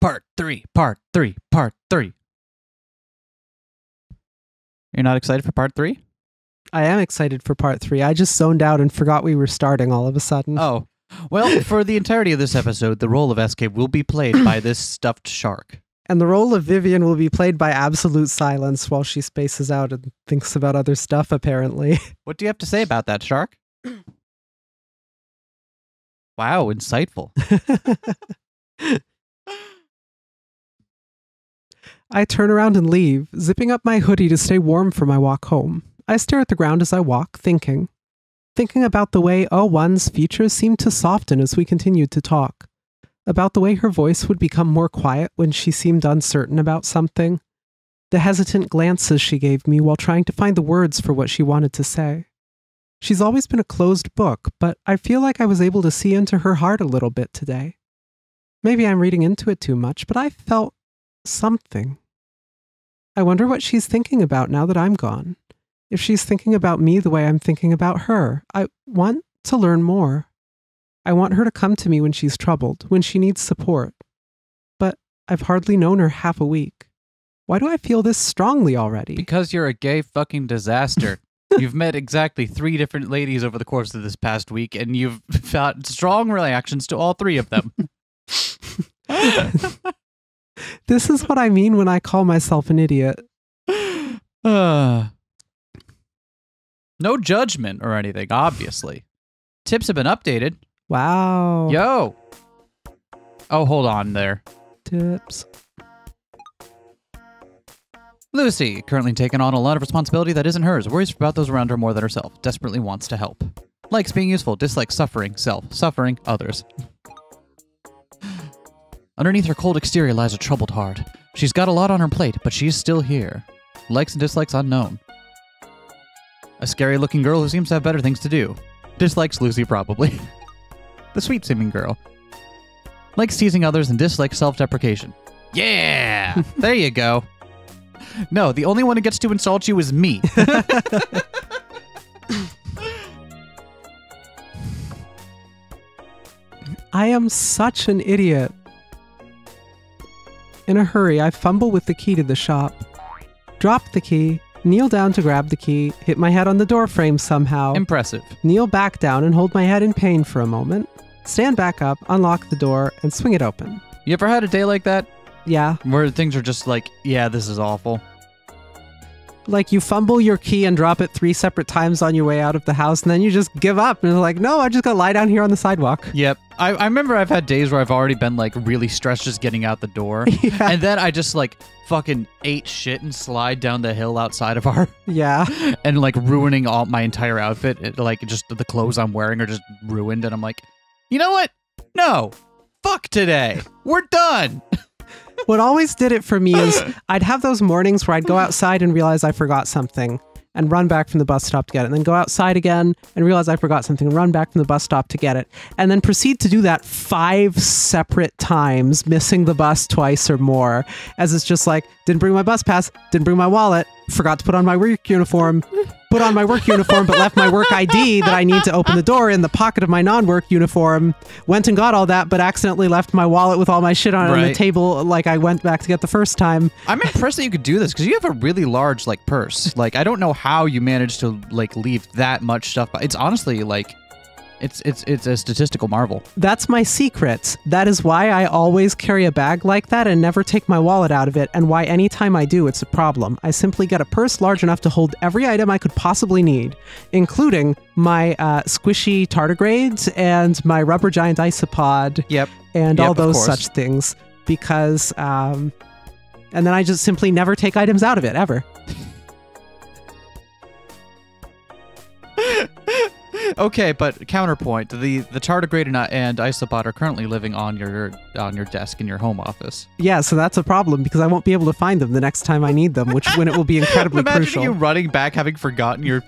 Part 3, part 3, part 3. You're not excited for part 3? I am excited for part 3. I just zoned out and forgot we were starting all of a sudden. Oh. Well, for the entirety of this episode, the role of Escape will be played by this stuffed shark. And the role of Vivian will be played by absolute silence while she spaces out and thinks about other stuff, apparently. What do you have to say about that, shark? Wow, insightful. I turn around and leave, zipping up my hoodie to stay warm for my walk home. I stare at the ground as I walk, thinking about the way O1's features seemed to soften as we continued to talk, about the way her voice would become more quiet when she seemed uncertain about something, the hesitant glances she gave me while trying to find the words for what she wanted to say. She's always been a closed book, but I feel like I was able to see into her heart a little bit today. Maybe I'm reading into it too much, but I felt something. I wonder what she's thinking about now that I'm gone. If she's thinking about me the way I'm thinking about her. I want to learn more. I want her to come to me when she's troubled, when she needs support. But I've hardly known her half a week. Why do I feel this strongly already? Because you're a gay fucking disaster. You've met exactly 3 different ladies over the course of this past week, and you've felt strong reactions to all 3 of them. This is what I mean when I call myself an idiot. No judgment or anything, obviously. Tips have been updated. Wow. Yo. Oh, hold on there. Tips. Lucy, currently taking on a lot of responsibility that isn't hers, worries about those around her more than herself, desperately wants to help. Likes being useful, dislikes suffering, suffering others. Underneath her cold exterior lies a troubled heart. She's got a lot on her plate, but she's still here. Likes and dislikes unknown. A scary-looking girl who seems to have better things to do. Dislikes Lucy, probably. The sweet-seeming girl. Likes teasing others and dislikes self-deprecation. Yeah! There you go. No, the only one who gets to insult you is me. I am such an idiot. In a hurry, I fumble with the key to the shop. Drop the key, kneel down to grab the key, hit my head on the door frame somehow. Impressive. Kneel back down and hold my head in pain for a moment. Stand back up, unlock the door, and swing it open. You ever had a day like that? Yeah. Where things are just like, yeah, this is awful. Like you fumble your key and drop it 3 separate times on your way out of the house, and then you just give up and you're like, no, I just gotta lie down here on the sidewalk. Yep. I remember I've had days where I've already been like really stressed just getting out the door. Yeah. And then I just like fucking ate shit and slide down the hill outside of our... Yeah. And like ruining all my entire outfit. Like just the clothes I'm wearing are just ruined. And I'm like, you know what? No. Fuck today. We're done. What always did it for me is I'd have those mornings where I'd go outside and realize I forgot something and run back from the bus stop to get it. And then go outside again and realize I forgot something and run back from the bus stop to get it. And then proceed to do that 5 separate times, missing the bus twice or more. As it's just like, didn't bring my bus pass, didn't bring my wallet, forgot to put on my work uniform, put on my work uniform, but left my work ID that I need to open the door in the pocket of my non-work uniform, went and got all that, but accidentally left my wallet with all my shit on the table like I went back to get the first time. I'm impressed that you could do this because you have a really large like purse. Like, I don't know how you managed to like leave that much stuff. It's honestly like, it's a statistical marvel. That's my secret. That is why I always carry a bag like that and never take my wallet out of it, and why anytime I do, it's a problem. I simply get a purse large enough to hold every item I could possibly need, including my squishy tardigrades and my rubber giant isopod. Yep. And all those such things. Because, and then I just simply never take items out of it, ever. Okay, but counterpoint: the tardigrade and isopod are currently living on your desk in your home office. Yeah, so that's a problem because I won't be able to find them the next time I need them, when it will be incredibly crucial. Imagine you running back, having forgotten your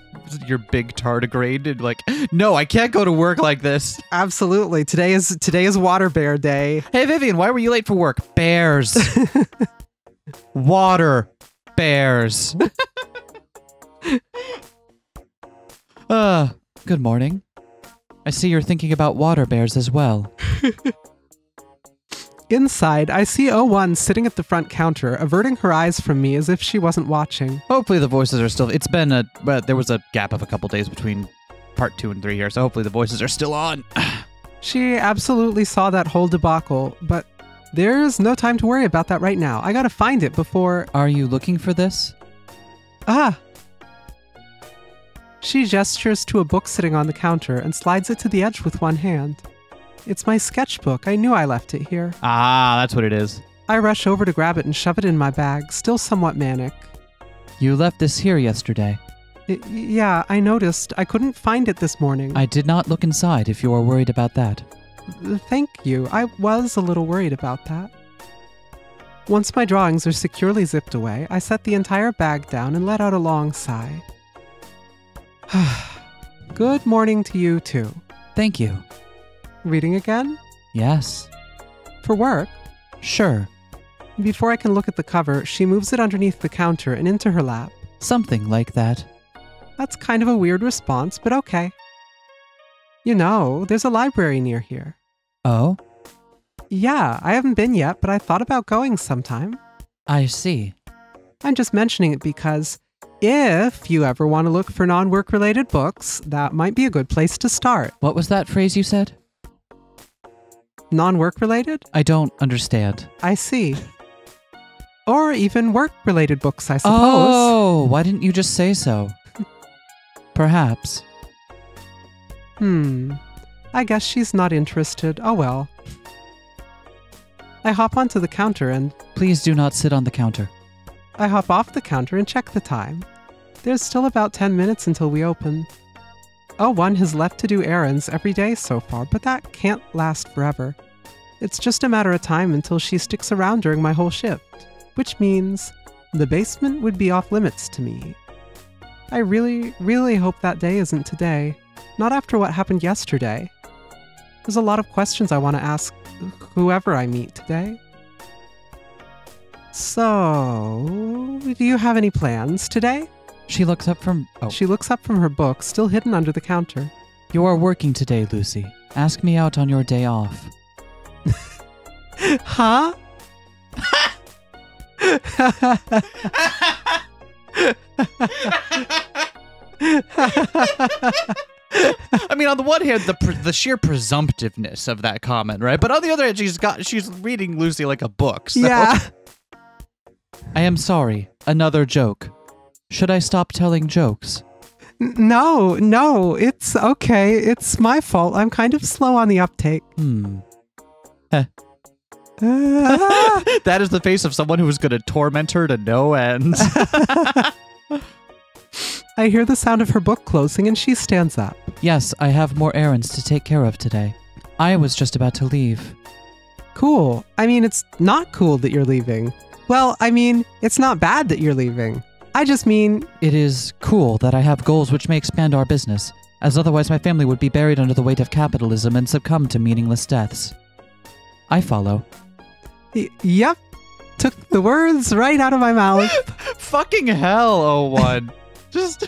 big tardigrade, and like, no, I can't go to work like this. Absolutely, today is Water Bear Day. Hey Vivian, why were you late for work? Bears. Water bears. Good morning. I see you're thinking about water bears as well. Inside, I see O1 sitting at the front counter, averting her eyes from me as if she wasn't watching. Hopefully the voices are still... there was a gap of a couple days between part 2 and 3 here, so hopefully the voices are still on. She absolutely saw that whole debacle, but there's no time to worry about that right now. I gotta find it before... Are you looking for this? Ah! She gestures to a book sitting on the counter and slides it to the edge with one hand. It's my sketchbook. I knew I left it here. Ah, that's what it is. I rush over to grab it and shove it in my bag, still somewhat manic. You left this here yesterday. Yeah, I noticed. I couldn't find it this morning. I did not look inside if you are worried about that. Thank you. I was a little worried about that. Once my drawings are securely zipped away, I set the entire bag down and let out a long sigh. Good morning to you, too. Thank you. Reading again? Yes. For work? Sure. Before I can look at the cover, she moves it underneath the counter and into her lap. Something like that. That's kind of a weird response, but okay. You know, there's a library near here. Oh? Yeah, I haven't been yet, but I thought about going sometime. I see. I'm just mentioning it because if you ever want to look for non-work related books, that might be a good place to start. What was that phrase you said? Non-work related? I don't understand. I see. Or even work-related books, I suppose. Oh, why didn't you just say so? Perhaps. I guess she's not interested. Oh well. I hop onto the counter and... Please do not sit on the counter. I hop off the counter and check the time. There's still about 10 minutes until we open. O1 has left to do errands every day so far, but that can't last forever. It's just a matter of time until she sticks around during my whole shift, which means the basement would be off limits to me. I really, really hope that day isn't today, not after what happened yesterday. There's a lot of questions I want to ask whoever I meet today. So, do you have any plans today? She looks up from... She looks up from her book, still hidden under the counter. You are working today, Lucy. Ask me out on your day off. Huh? I mean, on the one hand, the sheer presumptiveness of that comment, right? But on the other hand, she's reading Lucy like a book. So. Yeah. I am sorry. Another joke. Should I stop telling jokes? No, it's okay. It's my fault. I'm kind of slow on the uptake. That is the face of someone who is going to torment her to no end. I hear the sound of her book closing and she stands up. Yes, I have more errands to take care of today. I was just about to leave. Cool. I mean, it's not cool that you're leaving. Well, I mean, it's not bad that you're leaving. I just mean... It is cool that I have goals which may expand our business, as otherwise my family would be buried under the weight of capitalism and succumb to meaningless deaths. I follow. Yep. Took the words right out of my mouth. Fucking hell, O1. Just...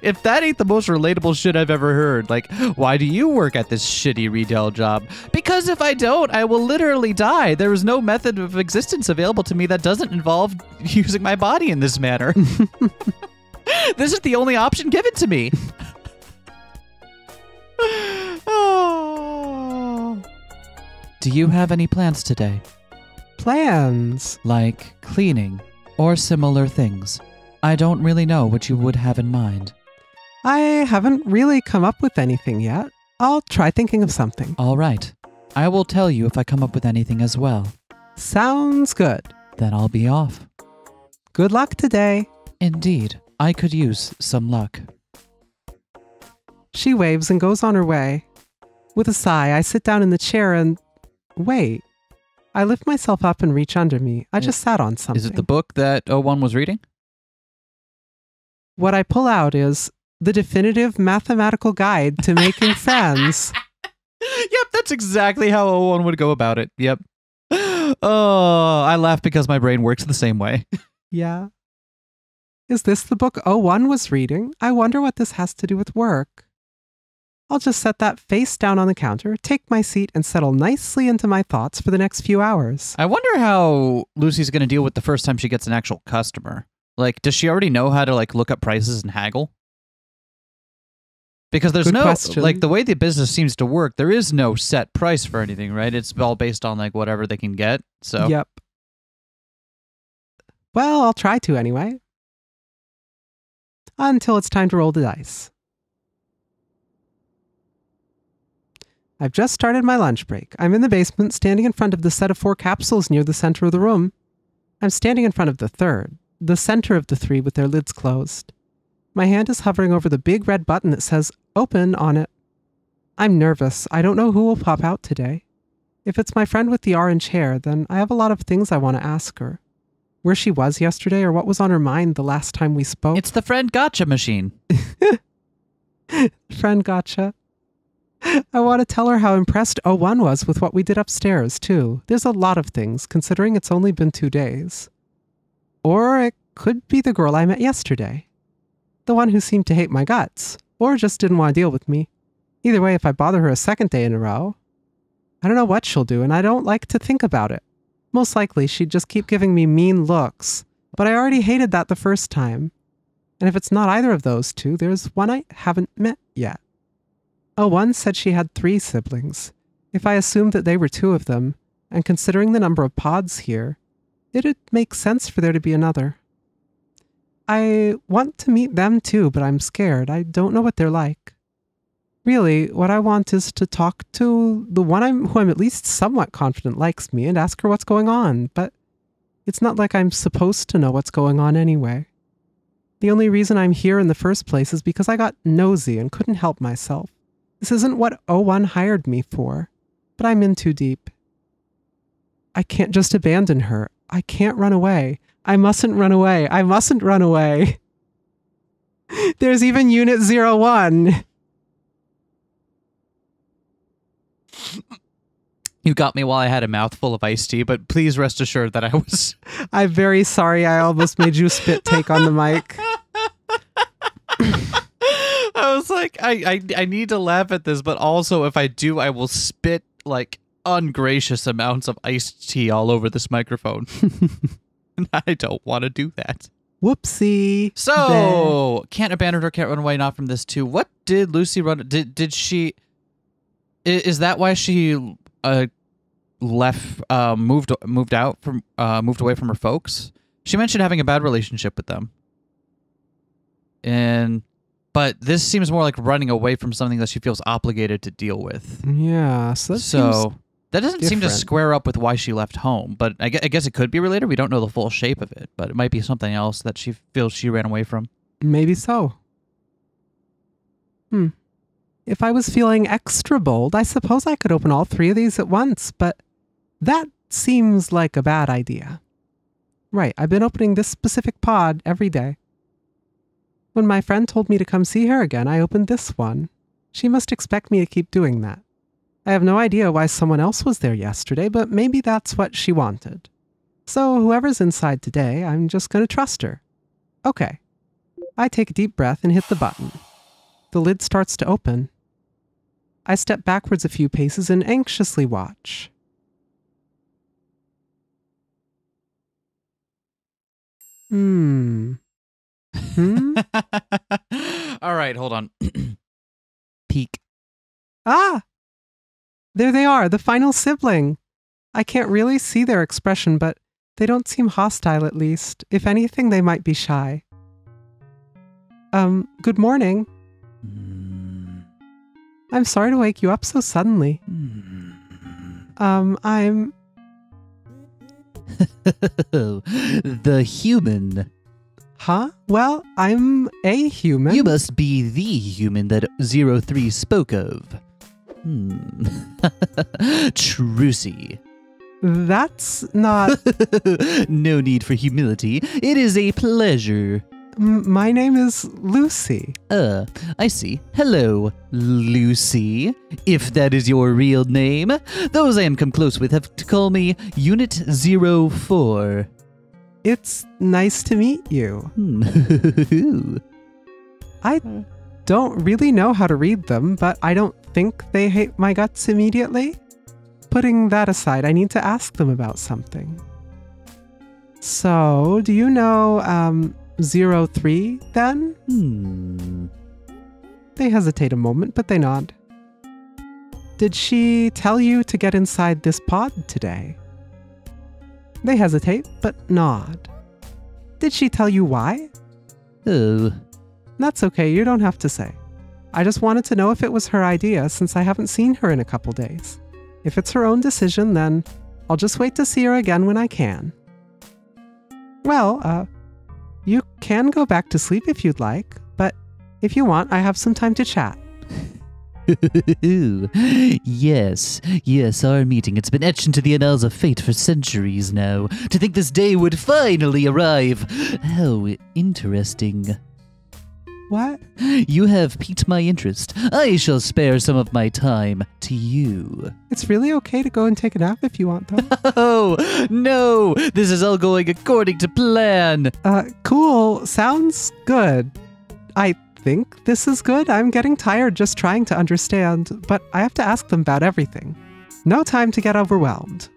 If that ain't the most relatable shit I've ever heard, like, why do you work at this shitty retail job? Because if I don't, I will literally die. There is no method of existence available to me that doesn't involve using my body in this manner. This is the only option given to me. Oh. Do you have any plans today? Plans? Like cleaning or similar things. I don't really know what you would have in mind. I haven't really come up with anything yet. I'll try thinking of something. All right. I will tell you if I come up with anything as well. Sounds good. Then I'll be off. Good luck today. Indeed. I could use some luck. She waves and goes on her way. With a sigh, I sit down in the chair and... Wait. I lift myself up and reach under me. I just sat on something. Is it the book that O1 was reading? What I pull out is the definitive mathematical guide to making friends. Yep, that's exactly how O1 would go about it. Yep. Oh, I laugh because my brain works the same way. Yeah. Is this the book O1 was reading? I wonder what this has to do with work. I'll just set that face down on the counter, take my seat, and settle nicely into my thoughts for the next few hours. I wonder how Lucy's going to deal with the first time she gets an actual customer. Like, does she already know how to, like, look up prices and haggle? Because there's Good question. like, the way the business seems to work, there is no set price for anything, right? It's all based on, like, whatever they can get, so... Yep. Well, I'll try to anyway. Until it's time to roll the dice. I've just started my lunch break. I'm in the basement, standing in front of the set of 4 capsules near the center of the room. I'm standing in front of the third, the center of the 3 with their lids closed. My hand is hovering over the big red button that says open on it. I'm nervous. I don't know who will pop out today. If it's my friend with the orange hair, then I have a lot of things I want to ask her. Where she was yesterday or what was on her mind the last time we spoke. It's the friend gotcha machine. Friend gotcha. I want to tell her how impressed 01 was with what we did upstairs, too. There's a lot of things, considering it's only been 2 days. Or it could be the girl I met yesterday. The one who seemed to hate my guts, or just didn't want to deal with me. Either way, if I bother her a second day in a row, I don't know what she'll do, and I don't like to think about it. Most likely, she'd just keep giving me mean looks, but I already hated that the first time. And if it's not either of those two, there's one I haven't met yet. 01 said she had 3 siblings. If I assumed that they were 2 of them, and considering the number of pods here, it'd make sense for there to be another. I want to meet them too, but I'm scared. I don't know what they're like. Really, what I want is to talk to the one who I'm at least somewhat confident likes me and ask her what's going on, but it's not like I'm supposed to know what's going on anyway. The only reason I'm here in the first place is because I got nosy and couldn't help myself. This isn't what 01 hired me for, but I'm in too deep. I can't just abandon her. I can't run away. I mustn't run away. I mustn't run away. There's even Unit 01. You got me while I had a mouthful of iced tea, but please rest assured that I was... I'm very sorry I almost made you spit take on the mic. I was like, I need to laugh at this, but also if I do, I will spit, like, ungracious amounts of iced tea all over this microphone. And I don't want to do that. Whoopsie. So, can't abandon her, can't run away, not from this too. What did Lucy run... Did she... Is that why she left, moved away from her folks? She mentioned having a bad relationship with them. But this seems more like running away from something that she feels obligated to deal with. Yeah, so that doesn't seem to different. square up with why she left home. But I guess it could be related. We don't know the full shape of it, but it might be something else that she feels she ran away from. Maybe so. If I was feeling extra bold, I suppose I could open all 3 of these at once, but that seems like a bad idea. Right, I've been opening this specific pod every day. When my friend told me to come see her again, I opened this one. She must expect me to keep doing that. I have no idea why someone else was there yesterday, but maybe that's what she wanted. So whoever's inside today, I'm just going to trust her. Okay. I take a deep breath and hit the button. The lid starts to open. I step backwards a few paces and anxiously watch. Hmm? All right, hold on. Peek. Ah! There they are, the final sibling. I can't really see their expression, but they don't seem hostile at least. If anything, they might be shy. Good morning. I'm sorry to wake you up so suddenly. I'm... The human. Huh? Well, I'm a human. You must be the human that 03 spoke of. Trucy. That's not... No need for humility. It is a pleasure. My name is Lucy. I see. Hello, Lucy. If that is your real name. Those I am come close with have to call me Unit 04. It's nice to meet you. don't really know how to read them, but I don't think they hate my guts immediately. Putting that aside, I need to ask them about something. So, do you know, 03 then? They hesitate a moment, but they nod. Did she tell you to get inside this pod today? They hesitate, but nod. Did she tell you why? Oh. That's okay, you don't have to say. I just wanted to know if it was her idea since I haven't seen her in a couple days. If it's her own decision, then I'll just wait to see her again when I can. Well, you can go back to sleep if you'd like, but if you want, I have some time to chat. Yes, our meeting. It's been etched into the annals of fate for centuries now. To think this day would finally arrive. How interesting. What? You have piqued my interest. I shall spare some of my time to you. It's really okay to go and take a nap if you want, though. Oh, no! This is all going according to plan. Cool. Sounds good. I think this is good. I'm getting tired just trying to understand, but I have to ask them about everything. No time to get overwhelmed.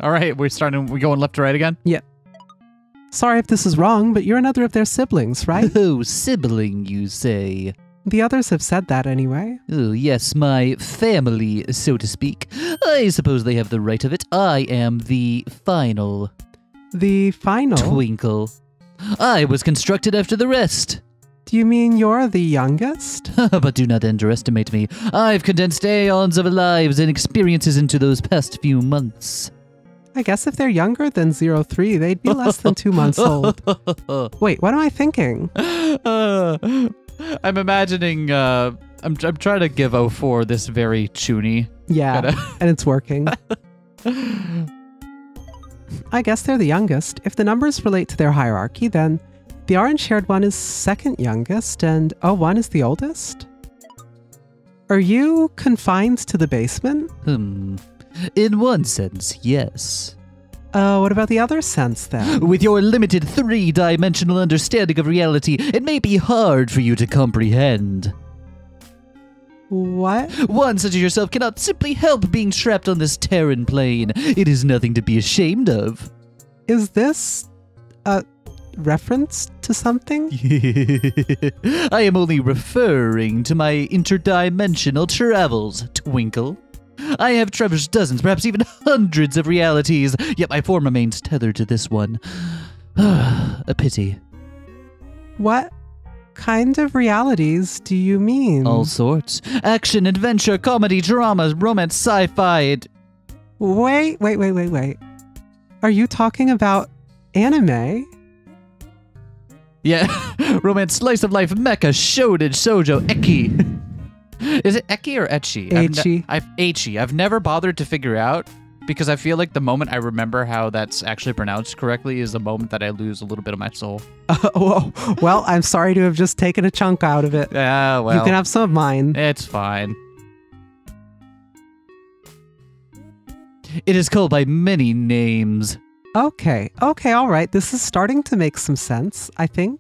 All right, we're going left to right again? Yeah. Sorry if this is wrong, but you're another of their siblings, right? Oh, sibling, you say? The others have said that anyway. Oh, yes, my family, so to speak. I suppose they have the right of it. I am the final. The final? Twinkle. I was constructed after the rest. Do you mean you're the youngest? But do not underestimate me. I've condensed aeons of lives and experiences into those past few months. I guess if they're younger than 03, they'd be less than 2 months old. Wait, what am I thinking? I'm imagining, I'm trying to give 04 this very chuny. Yeah, and it's working. I guess they're the youngest. If the numbers relate to their hierarchy, then the orange-haired one is second youngest and 01 is the oldest? Are you confined to the basement? In one sense, yes. What about the other sense, then? With your limited three-dimensional understanding of reality, it may be hard for you to comprehend. What? One such as yourself cannot simply help being trapped on this Terran plane. It is nothing to be ashamed of. Is this a reference to something? I am only referring to my interdimensional travels, Twinkle. I have traversed dozens, perhaps even hundreds of realities, yet my form remains tethered to this one. A pity. What kind of realities do you mean? All sorts. Action, adventure, comedy, drama, romance, sci-fi. Wait. Are you talking about anime? Yeah, romance, slice of life, mecha, shonen, shoujo, eki. Is it eki or ecchi? Ecchi. I've never bothered to figure out because I feel like the moment I remember how that's actually pronounced correctly is the moment that I lose a little bit of my soul. Well, I'm sorry to have just taken a chunk out of it. Yeah, well. You can have some of mine. It's fine. It is called by many names. Okay, all right. This is starting to make some sense, I think.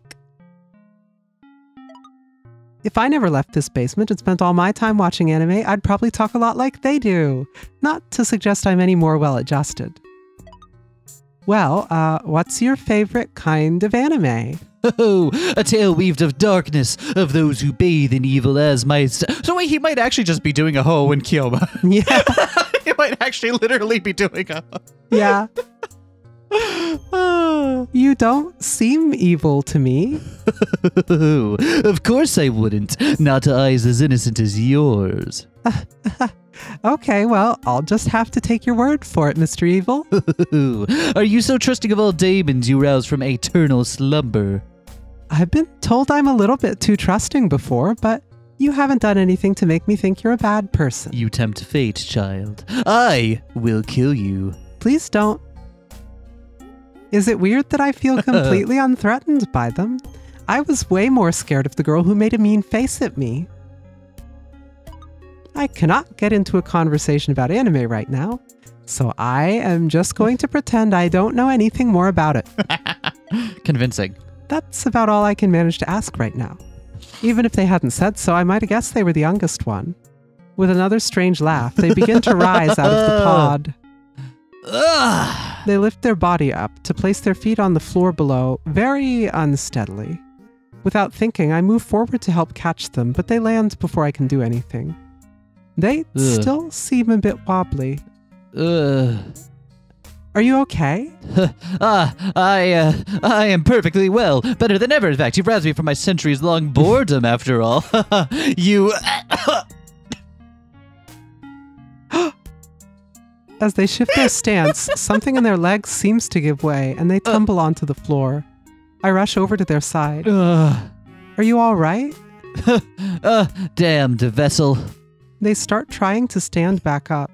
If I never left this basement and spent all my time watching anime, I'd probably talk a lot like they do. Not to suggest I'm any more well-adjusted. Well, what's your favorite kind of anime? Oh, a tale weaved of darkness, of those who bathe in evil as my... So wait, he might actually just be doing a ho in Kyoma. Yeah. He might actually literally be doing a ho. Yeah. You don't seem evil to me. Of course I wouldn't. Not to eyes as innocent as yours. Okay, well, I'll just have to take your word for it, Mr. Evil. Are you so trusting of all demons you rouse from eternal slumber? I've been told I'm a little bit too trusting before, but you haven't done anything to make me think you're a bad person. You tempt fate, child. I will kill you. Please don't. Is it weird that I feel completely unthreatened by them? I was way more scared of the girl who made a mean face at me. I cannot get into a conversation about anime right now, so I am just going to pretend I don't know anything more about it. Convincing. That's about all I can manage to ask right now. Even if they hadn't said so, I might have guessed they were the youngest one. With another strange laugh, they begin to rise out of the pod. They lift their body up to place their feet on the floor below, very unsteadily. Without thinking, I move forward to help catch them, but they land before I can do anything. They still seem a bit wobbly. Are you okay? I am perfectly well. Better than ever, in fact. You've roused me from my centuries-long boredom, after all. You... As they shift their stance, something in their legs seems to give way, and they tumble onto the floor. I rush over to their side. Are you all right? Damned vessel. They start trying to stand back up.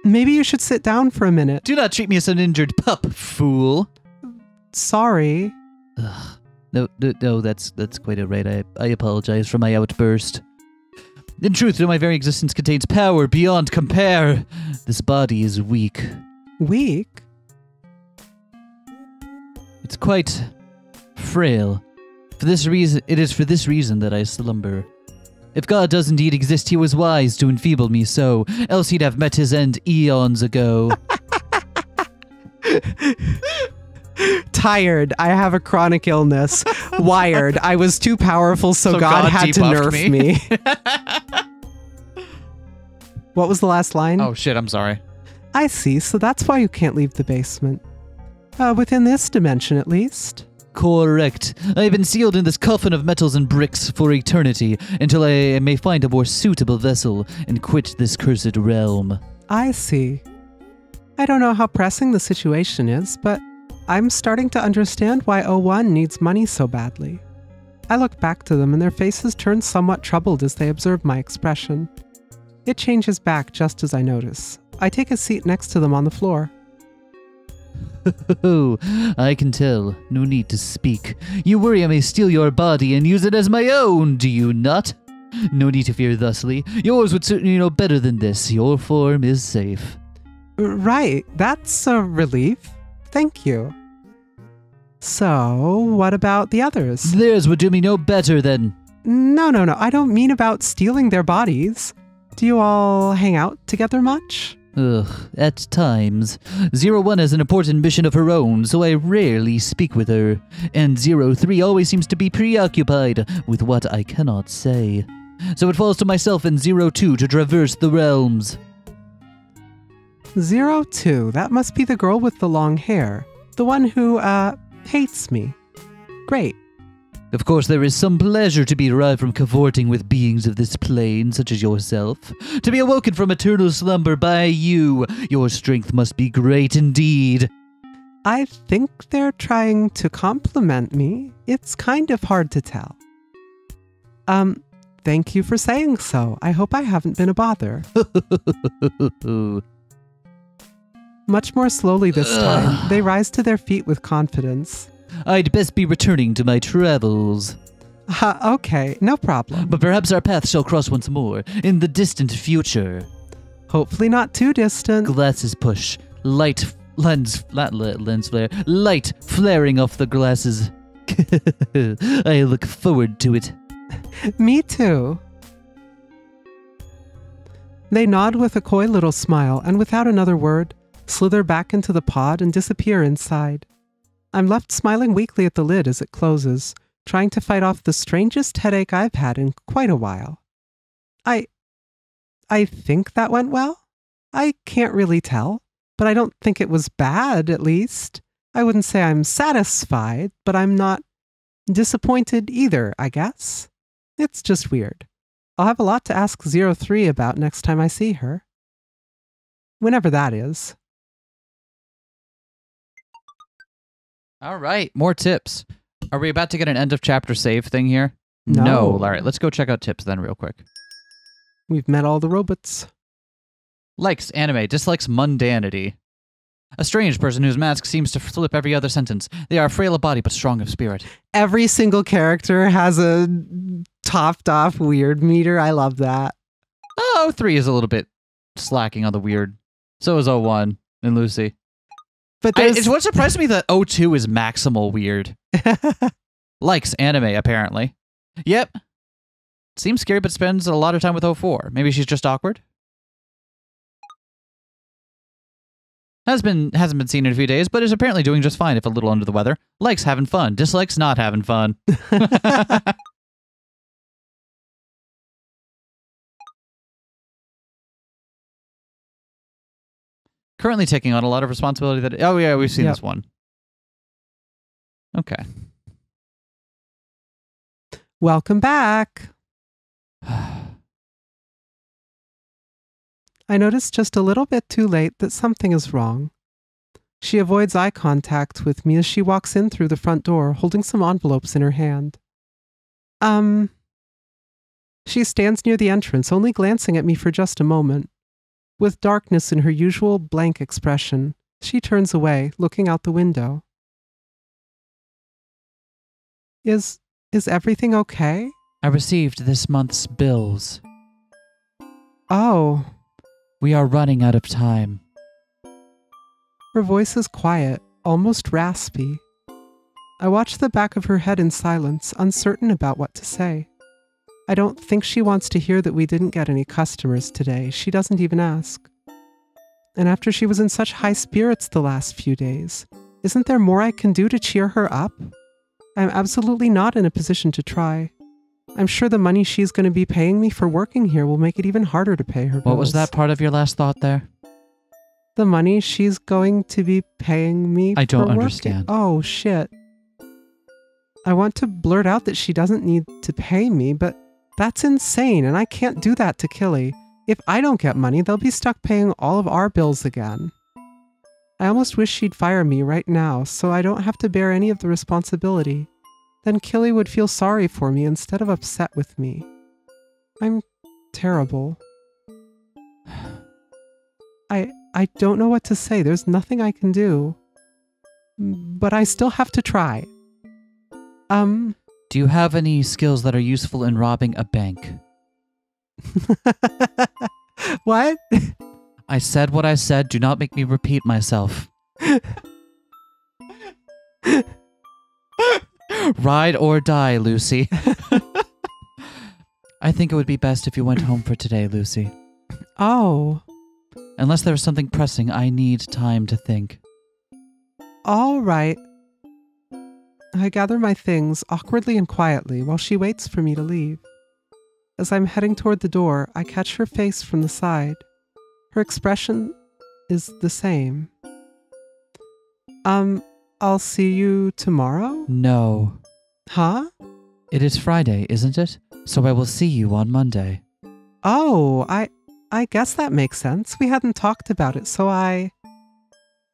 Maybe you should sit down for a minute. Do not treat me as an injured pup, fool. Sorry. No, that's quite all right. I apologize for my outburst. In truth, though my very existence contains power beyond compare, this body is weak. Weak? It's quite frail. For this reason, it is for this reason that I slumber. If God does indeed exist, he was wise to enfeeble me so, else he'd have met his end eons ago. Tired. I have a chronic illness. Wired. I was too powerful, so God had to nerf me. What was the last line? Oh shit, I'm sorry. I see, so that's why you can't leave the basement. Within this dimension, at least. Correct. I have been sealed in this coffin of metals and bricks for eternity, until I may find a more suitable vessel and quit this cursed realm. I see. I don't know how pressing the situation is, but I'm starting to understand why O1 needs money so badly. I look back to them and their faces turn somewhat troubled as they observe my expression. It changes back just as I notice. I take a seat next to them on the floor. Oh, I can tell. No need to speak. You worry I may steal your body and use it as my own, do you not? No need to fear thusly. Yours would certainly know better than this. Your form is safe. Right, that's a relief. Thank you. So, what about the others? Theirs would do me no better than... No, I don't mean about stealing their bodies. Do you all hang out together much? Ugh, at times. 01 has an important mission of her own, so I rarely speak with her. And 03 always seems to be preoccupied with what I cannot say. So it falls to myself and 02 to traverse the realms. 02, that must be the girl with the long hair. The one who, hates me. Great. Of course, there is some pleasure to be derived from cavorting with beings of this plane, such as yourself. To be awoken from eternal slumber by you, your strength must be great indeed. I think they're trying to compliment me. It's kind of hard to tell. Thank you for saying so. I hope I haven't been a bother. Much more slowly this time, they rise to their feet with confidence. I'd best be returning to my travels. Okay, no problem. But perhaps our paths shall cross once more, in the distant future. Hopefully not too distant. Glasses push. Light lens flare. Light flaring off the glasses. I look forward to it. Me too. They nod with a coy little smile, and without another word, slither back into the pod and disappear inside. I'm left smiling weakly at the lid as it closes, trying to fight off the strangest headache I've had in quite a while. I think that went well. I can't really tell, but I don't think it was bad, at least. I wouldn't say I'm satisfied, but I'm not disappointed either, I guess. It's just weird. I'll have a lot to ask 03 about next time I see her. Whenever that is. All right, more tips. Are we about to get an end of chapter save thing here? No. All right, let's go check out tips then real quick. We've met all the robots. Likes anime, dislikes mundanity. A strange person whose mask seems to flip every other sentence. They are frail of body but strong of spirit. Every single character has a topped off weird meter. I love that. Oh, 03 is a little bit slacking on the weird. So is 01 and Lucy. But it's what surprised me that 02 is maximal weird. Likes anime, apparently. Yep. Seems scary, but spends a lot of time with 04. Maybe she's just awkward? Hasn't been seen in a few days, but is apparently doing just fine if a little under the weather. Likes having fun, dislikes not having fun. Currently taking on a lot of responsibility that... Oh, yeah, we've seen this one. Okay. Welcome back. I noticed just a little bit too late that something is wrong. She avoids eye contact with me as she walks in through the front door, holding some envelopes in her hand. She stands near the entrance, only glancing at me for just a moment. With darkness in her usual blank expression, she turns away, looking out the window. Is everything okay? I received this month's bills. Oh. We are running out of time. Her voice is quiet, almost raspy. I watch the back of her head in silence, uncertain about what to say. I don't think she wants to hear that we didn't get any customers today. She doesn't even ask. And after she was in such high spirits the last few days, isn't there more I can do to cheer her up? I'm absolutely not in a position to try. I'm sure the money she's going to be paying me for working here will make it even harder to pay her bills. What was that part of your last thought there? The money she's going to be paying me I don't for understand. Working? Oh, shit. I want to blurt out that she doesn't need to pay me, but that's insane, and I can't do that to Killy. If I don't get money, they'll be stuck paying all of our bills again. I almost wish she'd fire me right now, so I don't have to bear any of the responsibility. Then Killy would feel sorry for me instead of upset with me. I'm terrible. I don't know what to say. There's nothing I can do. But I still have to try. Do you have any skills that are useful in robbing a bank? What? I said what I said. Do not make me repeat myself. Ride or die, Lucy. I think it would be best if you went home for today, Lucy. Oh. Unless there is something pressing, I need time to think. All right. I gather my things awkwardly and quietly while she waits for me to leave. As I'm heading toward the door, I catch her face from the side. Her expression is the same. I'll see you tomorrow? No. Huh? It is Friday, isn't it? So I will see you on Monday. Oh, I guess that makes sense. We hadn't talked about it, so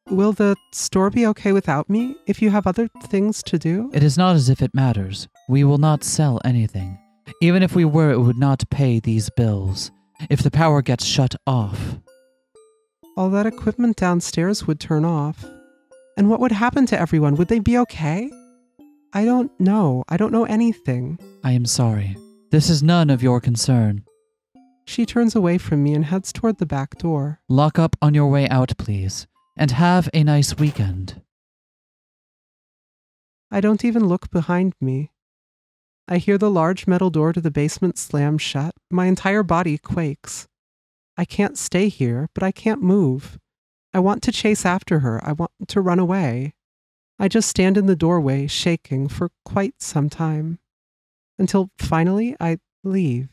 Will the store be okay without me if you have other things to do? It is not as if it matters. We will not sell anything. Even if we were, it would not pay these bills. If the power gets shut off. All that equipment downstairs would turn off. And what would happen to everyone? Would they be okay? I don't know. I don't know anything. I am sorry. This is none of your concern. She turns away from me and heads toward the back door. Lock up on your way out, please. And have a nice weekend. I don't even look behind me. I hear the large metal door to the basement slam shut. My entire body quakes. I can't stay here, but I can't move. I want to chase after her. I want to run away. I just stand in the doorway, shaking for quite some time. Until finally I leave.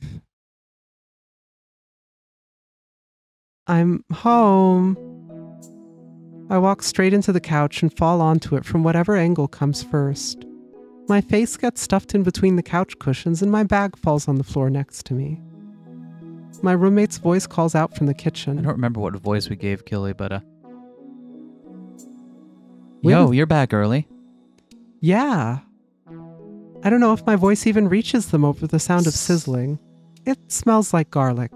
I'm home. I walk straight into the couch and fall onto it from whatever angle comes first. My face gets stuffed in between the couch cushions and my bag falls on the floor next to me. My roommate's voice calls out from the kitchen. I don't remember what voice we gave Killy, but Yo, you're back early. Yeah. I don't know if my voice even reaches them over the sound of sizzling. It smells like garlic.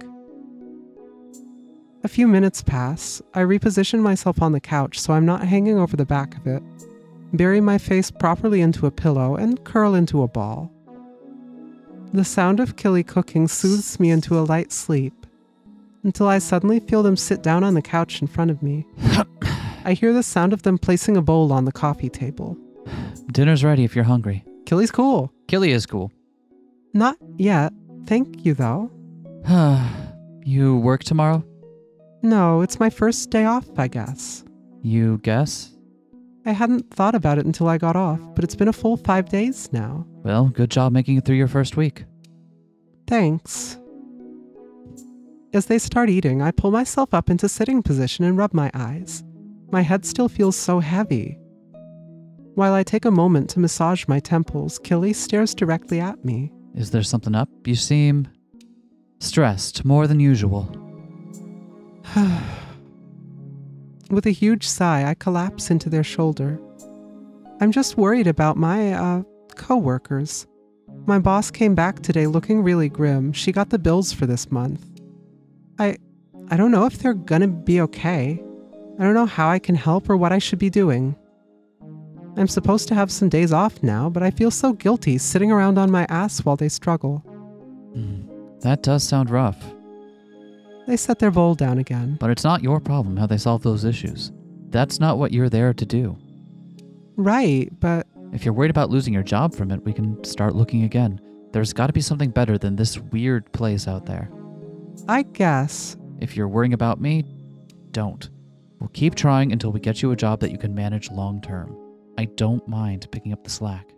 A few minutes pass. I reposition myself on the couch so I'm not hanging over the back of it, bury my face properly into a pillow, and curl into a ball. The sound of Killy cooking soothes me into a light sleep, until I suddenly feel them sit down on the couch in front of me. I hear the sound of them placing a bowl on the coffee table. Dinner's ready if you're hungry. Killy's cool. Killy is cool. Not yet. Thank you, though. You work tomorrow? No, it's my first day off, I guess. You guess? I hadn't thought about it until I got off, but it's been a full 5 days now. Well, good job making it through your first week. Thanks. As they start eating, I pull myself up into sitting position and rub my eyes. My head still feels so heavy. While I take a moment to massage my temples, Killy stares directly at me. Is there something up? You seem stressed, more than usual. With a huge sigh, I collapse into their shoulder. I'm just worried about my, co-workers. My boss came back today looking really grim. She got the bills for this month. I don't know if they're gonna be okay. I don't know how I can help or what I should be doing. I'm supposed to have some days off now, but I feel so guilty sitting around on my ass while they struggle. That does sound rough. They set their bowl down again. But it's not your problem how they solve those issues. That's not what you're there to do. Right, but... If you're worried about losing your job from it, we can start looking again. There's got to be something better than this weird place out there. I guess. If you're worrying about me, don't. We'll keep trying until we get you a job that you can manage long term. I don't mind picking up the slack.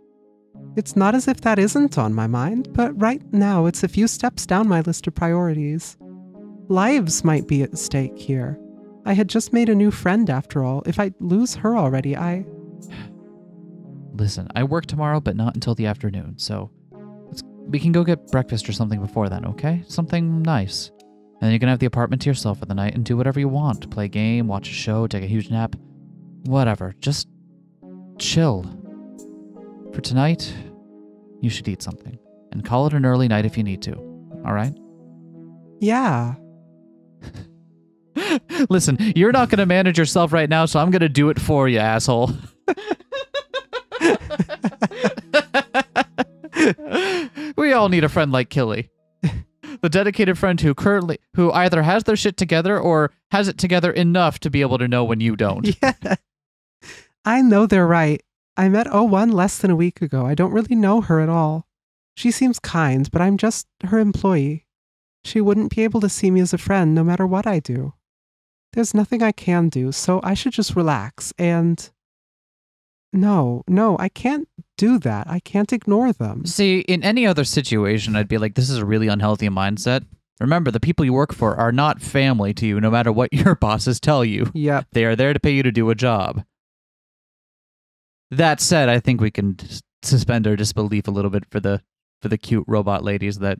It's not as if that isn't on my mind, but right now it's a few steps down my list of priorities. Lives might be at stake here. I had just made a new friend after all. If I lose her already, Listen, I work tomorrow, but not until the afternoon, so we can go get breakfast or something before then, okay? Something nice. And then you can have the apartment to yourself for the night and do whatever you want. Play a game, watch a show, take a huge nap. Whatever. Just chill. For tonight, you should eat something. And call it an early night if you need to. Alright? Yeah. Listen, you're not going to manage yourself right now, so I'm going to do it for you, asshole. We all need a friend like Killy. The dedicated friend who either has their shit together or has it together enough to be able to know when you don't. Yeah. I know they're right. I met O1 less than a week ago. I don't really know her at all. She seems kind, but I'm just her employee. She wouldn't be able to see me as a friend no matter what I do. There's nothing I can do, so I should just relax and... No, I can't do that. I can't ignore them. See, in any other situation, I'd be like, this is a really unhealthy mindset. Remember, the people you work for are not family to you, no matter what your bosses tell you. Yep. They are there to pay you to do a job. That said, I think we can suspend our disbelief a little bit for the cute robot ladies that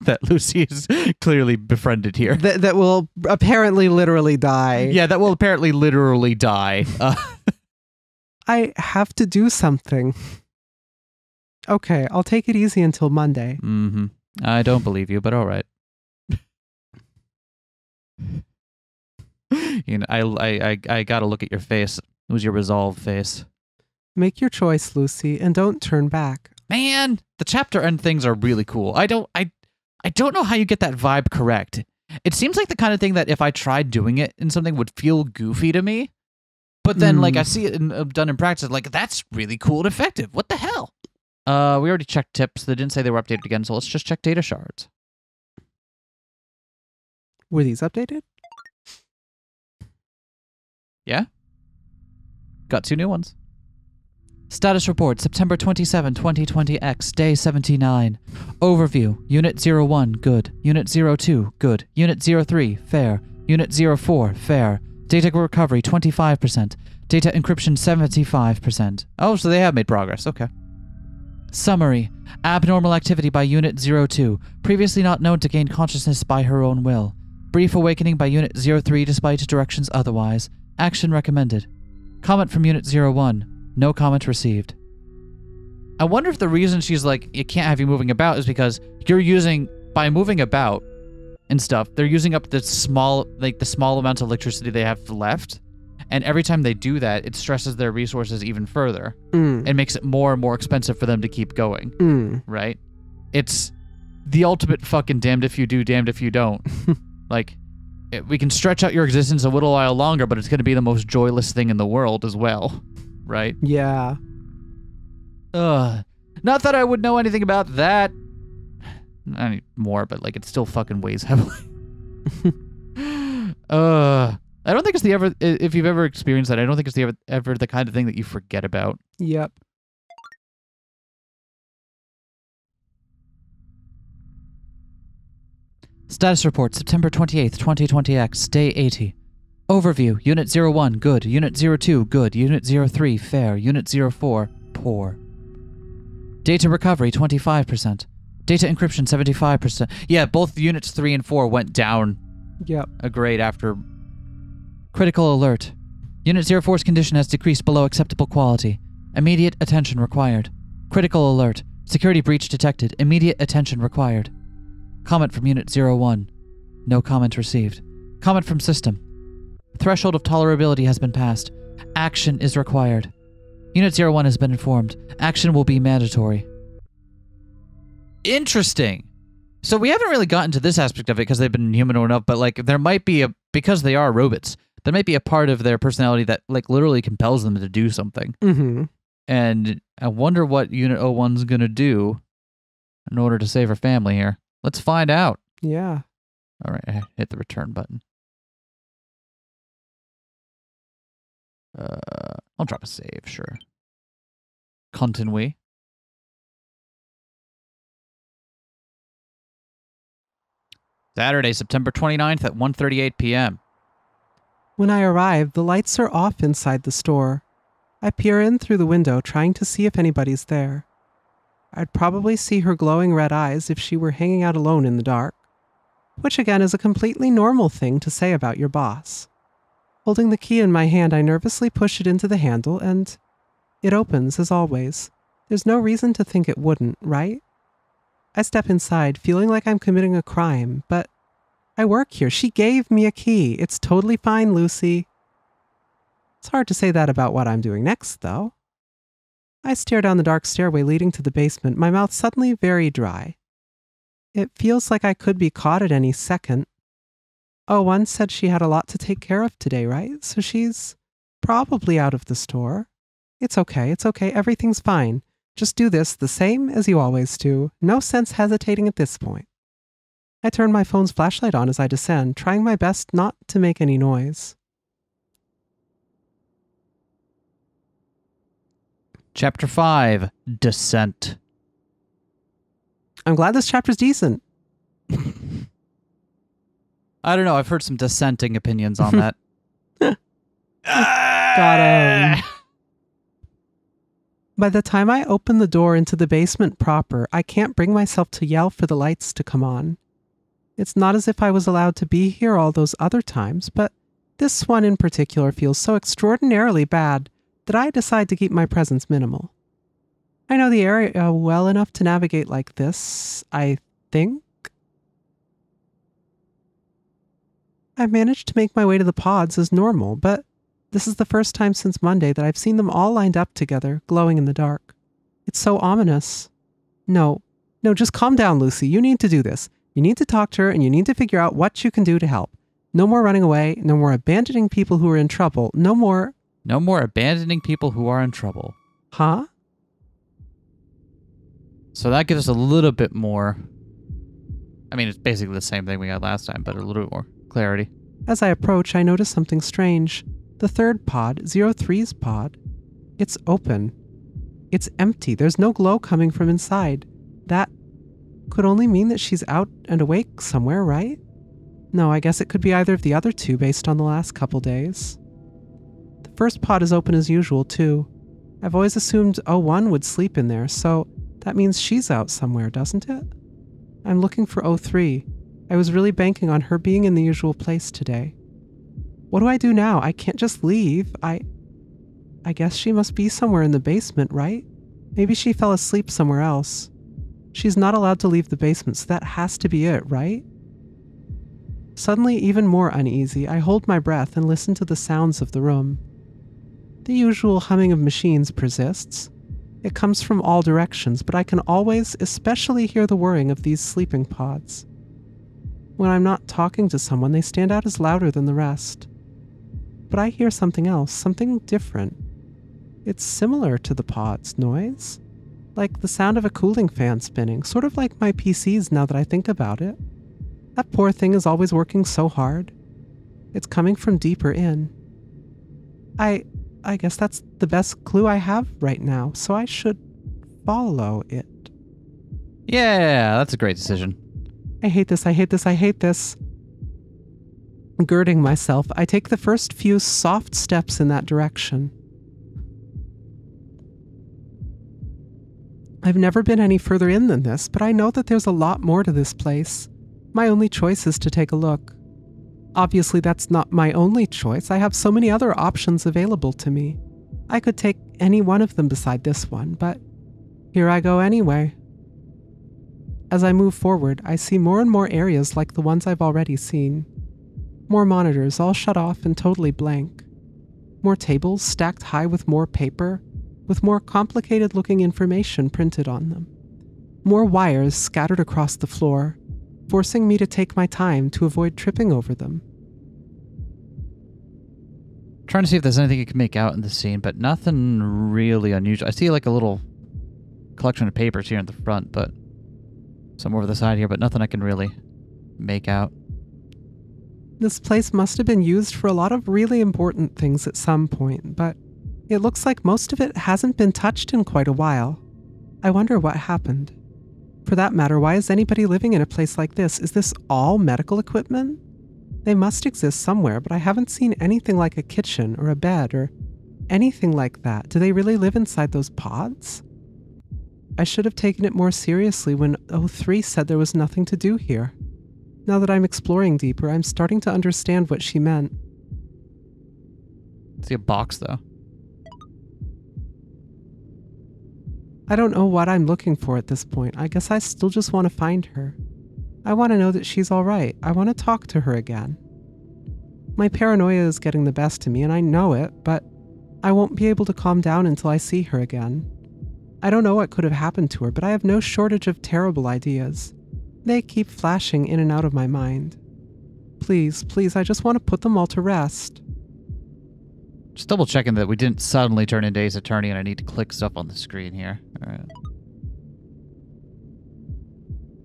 that Lucy is clearly befriended here. That will apparently literally die. Yeah, that will apparently literally die. I have to do something. Okay, I'll take it easy until Monday. Mm-hmm. I don't believe you, but all right. You know, I gotta look at your face. It was your resolve face. Make your choice, Lucy, and don't turn back. Man, the chapter end things are really cool. I don't know how you get that vibe correct. It seems like the kind of thing that if I tried doing it in something would feel goofy to me. But then, like, I see it done in practice, like, that's really cool and effective. What the hell? We already checked tips. They didn't say they were updated again, so let's just check data shards. Were these updated? Yeah. Got 2 new ones. Status report, September 27, 2020X, day 79. Overview, Unit 01, good. Unit 02, good. Unit 03, fair. Unit 04, fair. Data recovery, 25%. Data encryption, 75%. Oh, so they have made progress. Okay. Summary. Abnormal activity by Unit 02. Previously not known to gain consciousness by her own will. Brief awakening by Unit 03 despite directions otherwise. Action recommended. Comment from Unit 01. No comment received. I wonder if the reason she's like, you can't have you moving about is because you're using, by moving about and stuff, they're using up the small amount of electricity they have left. And every time they do that, it stresses their resources even further. And makes it more and more expensive for them to keep going. Right? It's the ultimate fucking damned if you do, damned if you don't. Like, we can stretch out your existence a little while longer, but it's going to be the most joyless thing in the world as well. Right? Yeah. Ugh. Not that I would know anything about that. I need more, but like it still fucking weighs heavily. I don't think it's if you've ever experienced that, I don't think it's ever the kind of thing that you forget about. Yep. Status report, September 28th, 2020X, day 80. Overview, Unit 01, good. Unit 02, good. Unit 03, fair. Unit 04, poor. Data recovery, 25%. Data encryption, 75%. Yeah, both Units 3 and 4 went down Yep. a grade after. Critical alert. Unit 04's condition has decreased below acceptable quality. Immediate attention required. Critical alert. Security breach detected. Immediate attention required. Comment from Unit 01. No comment received. Comment from System. Threshold of tolerability has been passed. Action is required. Unit 01 has been informed. Action will be mandatory. Interesting. So we haven't really gotten to this aspect of it because they've been human enough, but like there might be because they are robots, there might be a part of their personality that like literally compels them to do something. Mm-hmm. And I wonder what Unit 01's going to do in order to save her family here. Let's find out. Yeah. All right, I hit the return button. I'll drop a save, sure. Continue. Saturday, September 29th at 1:38 p.m. When I arrive, the lights are off inside the store. I peer in through the window, trying to see if anybody's there. I'd probably see her glowing red eyes if she were hanging out alone in the dark, which again is a completely normal thing to say about your boss. Holding the key in my hand, I nervously push it into the handle, and it opens as always. There's no reason to think it wouldn't, right? I step inside, feeling like I'm committing a crime, but I work here. She gave me a key. It's totally fine, Lucy. It's hard to say that about what I'm doing next, though. I stare down the dark stairway leading to the basement, my mouth suddenly very dry. It feels like I could be caught at any second. One said she had a lot to take care of today, right? So she's probably out of the store. It's okay, everything's fine. Just do this the same as you always do. No sense hesitating at this point. I turn my phone's flashlight on as I descend, trying my best not to make any noise. Chapter 5, Descent. I'm glad this chapter's decent. I don't know, I've heard some dissenting opinions on that. Got him. By the time I open the door into the basement proper, I can't bring myself to yell for the lights to come on. It's not as if I was allowed to be here all those other times, but this one in particular feels so extraordinarily bad that I decide to keep my presence minimal. I know the area well enough to navigate like this, I think. I've managed to make my way to the pods as normal, but this is the first time since Monday that I've seen them all lined up together, glowing in the dark. It's so ominous. No, just calm down, Lucy. You need to do this. You need to talk to her, and you need to figure out what you can do to help. No more running away, no more abandoning people who are in trouble, no more abandoning people who are in trouble. Huh? So that gives us a little bit more... I mean, it's basically the same thing we had last time, but a little bit more clarity. As I approach, I notice something strange. The third pod, 03's pod, it's open. It's empty. There's no glow coming from inside. That could only mean that she's out and awake somewhere, right? No, I guess it could be either of the other two based on the last couple days. The first pod is open as usual, too. I've always assumed 01 would sleep in there, so that means she's out somewhere, doesn't it? I'm looking for 03. I was really banking on her being in the usual place today. What do I do now? I can't just leave. I guess she must be somewhere in the basement, right? Maybe she fell asleep somewhere else. She's not allowed to leave the basement, so that has to be it, right? Suddenly, even more uneasy, I hold my breath and listen to the sounds of the room. The usual humming of machines persists. It comes from all directions, but I can always especially hear the whirring of these sleeping pods. When I'm not talking to someone, they stand out as louder than the rest. But I hear something else, something different. It's similar to the pod's noise. Like the sound of a cooling fan spinning, sort of like my PCs now that I think about it. That poor thing is always working so hard. It's coming from deeper in. I guess that's the best clue I have right now, so I should follow it. Yeah, that's a great decision. I hate this, I hate this, I hate this. Girding myself, I take the first few soft steps in that direction. I've never been any further in than this, but I know that there's a lot more to this place. My only choice is to take a look. Obviously, that's not my only choice. I have so many other options available to me. I could take any one of them beside this one, but here I go anyway. As I move forward, I see more and more areas like the ones I've already seen. More monitors all shut off and totally blank. More tables stacked high with more paper, with more complicated-looking information printed on them. More wires scattered across the floor, forcing me to take my time to avoid tripping over them. Trying to see if there's anything you can make out in the scene, but nothing really unusual. I see like a little collection of papers here in the front, but some over the side here, but nothing I can really make out. This place must have been used for a lot of really important things at some point, but it looks like most of it hasn't been touched in quite a while. I wonder what happened. For that matter, why is anybody living in a place like this? Is this all medical equipment? They must exist somewhere, but I haven't seen anything like a kitchen or a bed or anything like that. Do they really live inside those pods? I should have taken it more seriously when 03 said there was nothing to do here. Now that I'm exploring deeper, I'm starting to understand what she meant. I see a box, though. I don't know what I'm looking for at this point. I guess I still just want to find her. I want to know that she's alright. I want to talk to her again. My paranoia is getting the best of me, and I know it, but I won't be able to calm down until I see her again. I don't know what could have happened to her, but I have no shortage of terrible ideas. They keep flashing in and out of my mind. Please, please, I just want to put them all to rest. Just double checking that we didn't suddenly turn into Ace Attorney and I need to click stuff on the screen here. All right.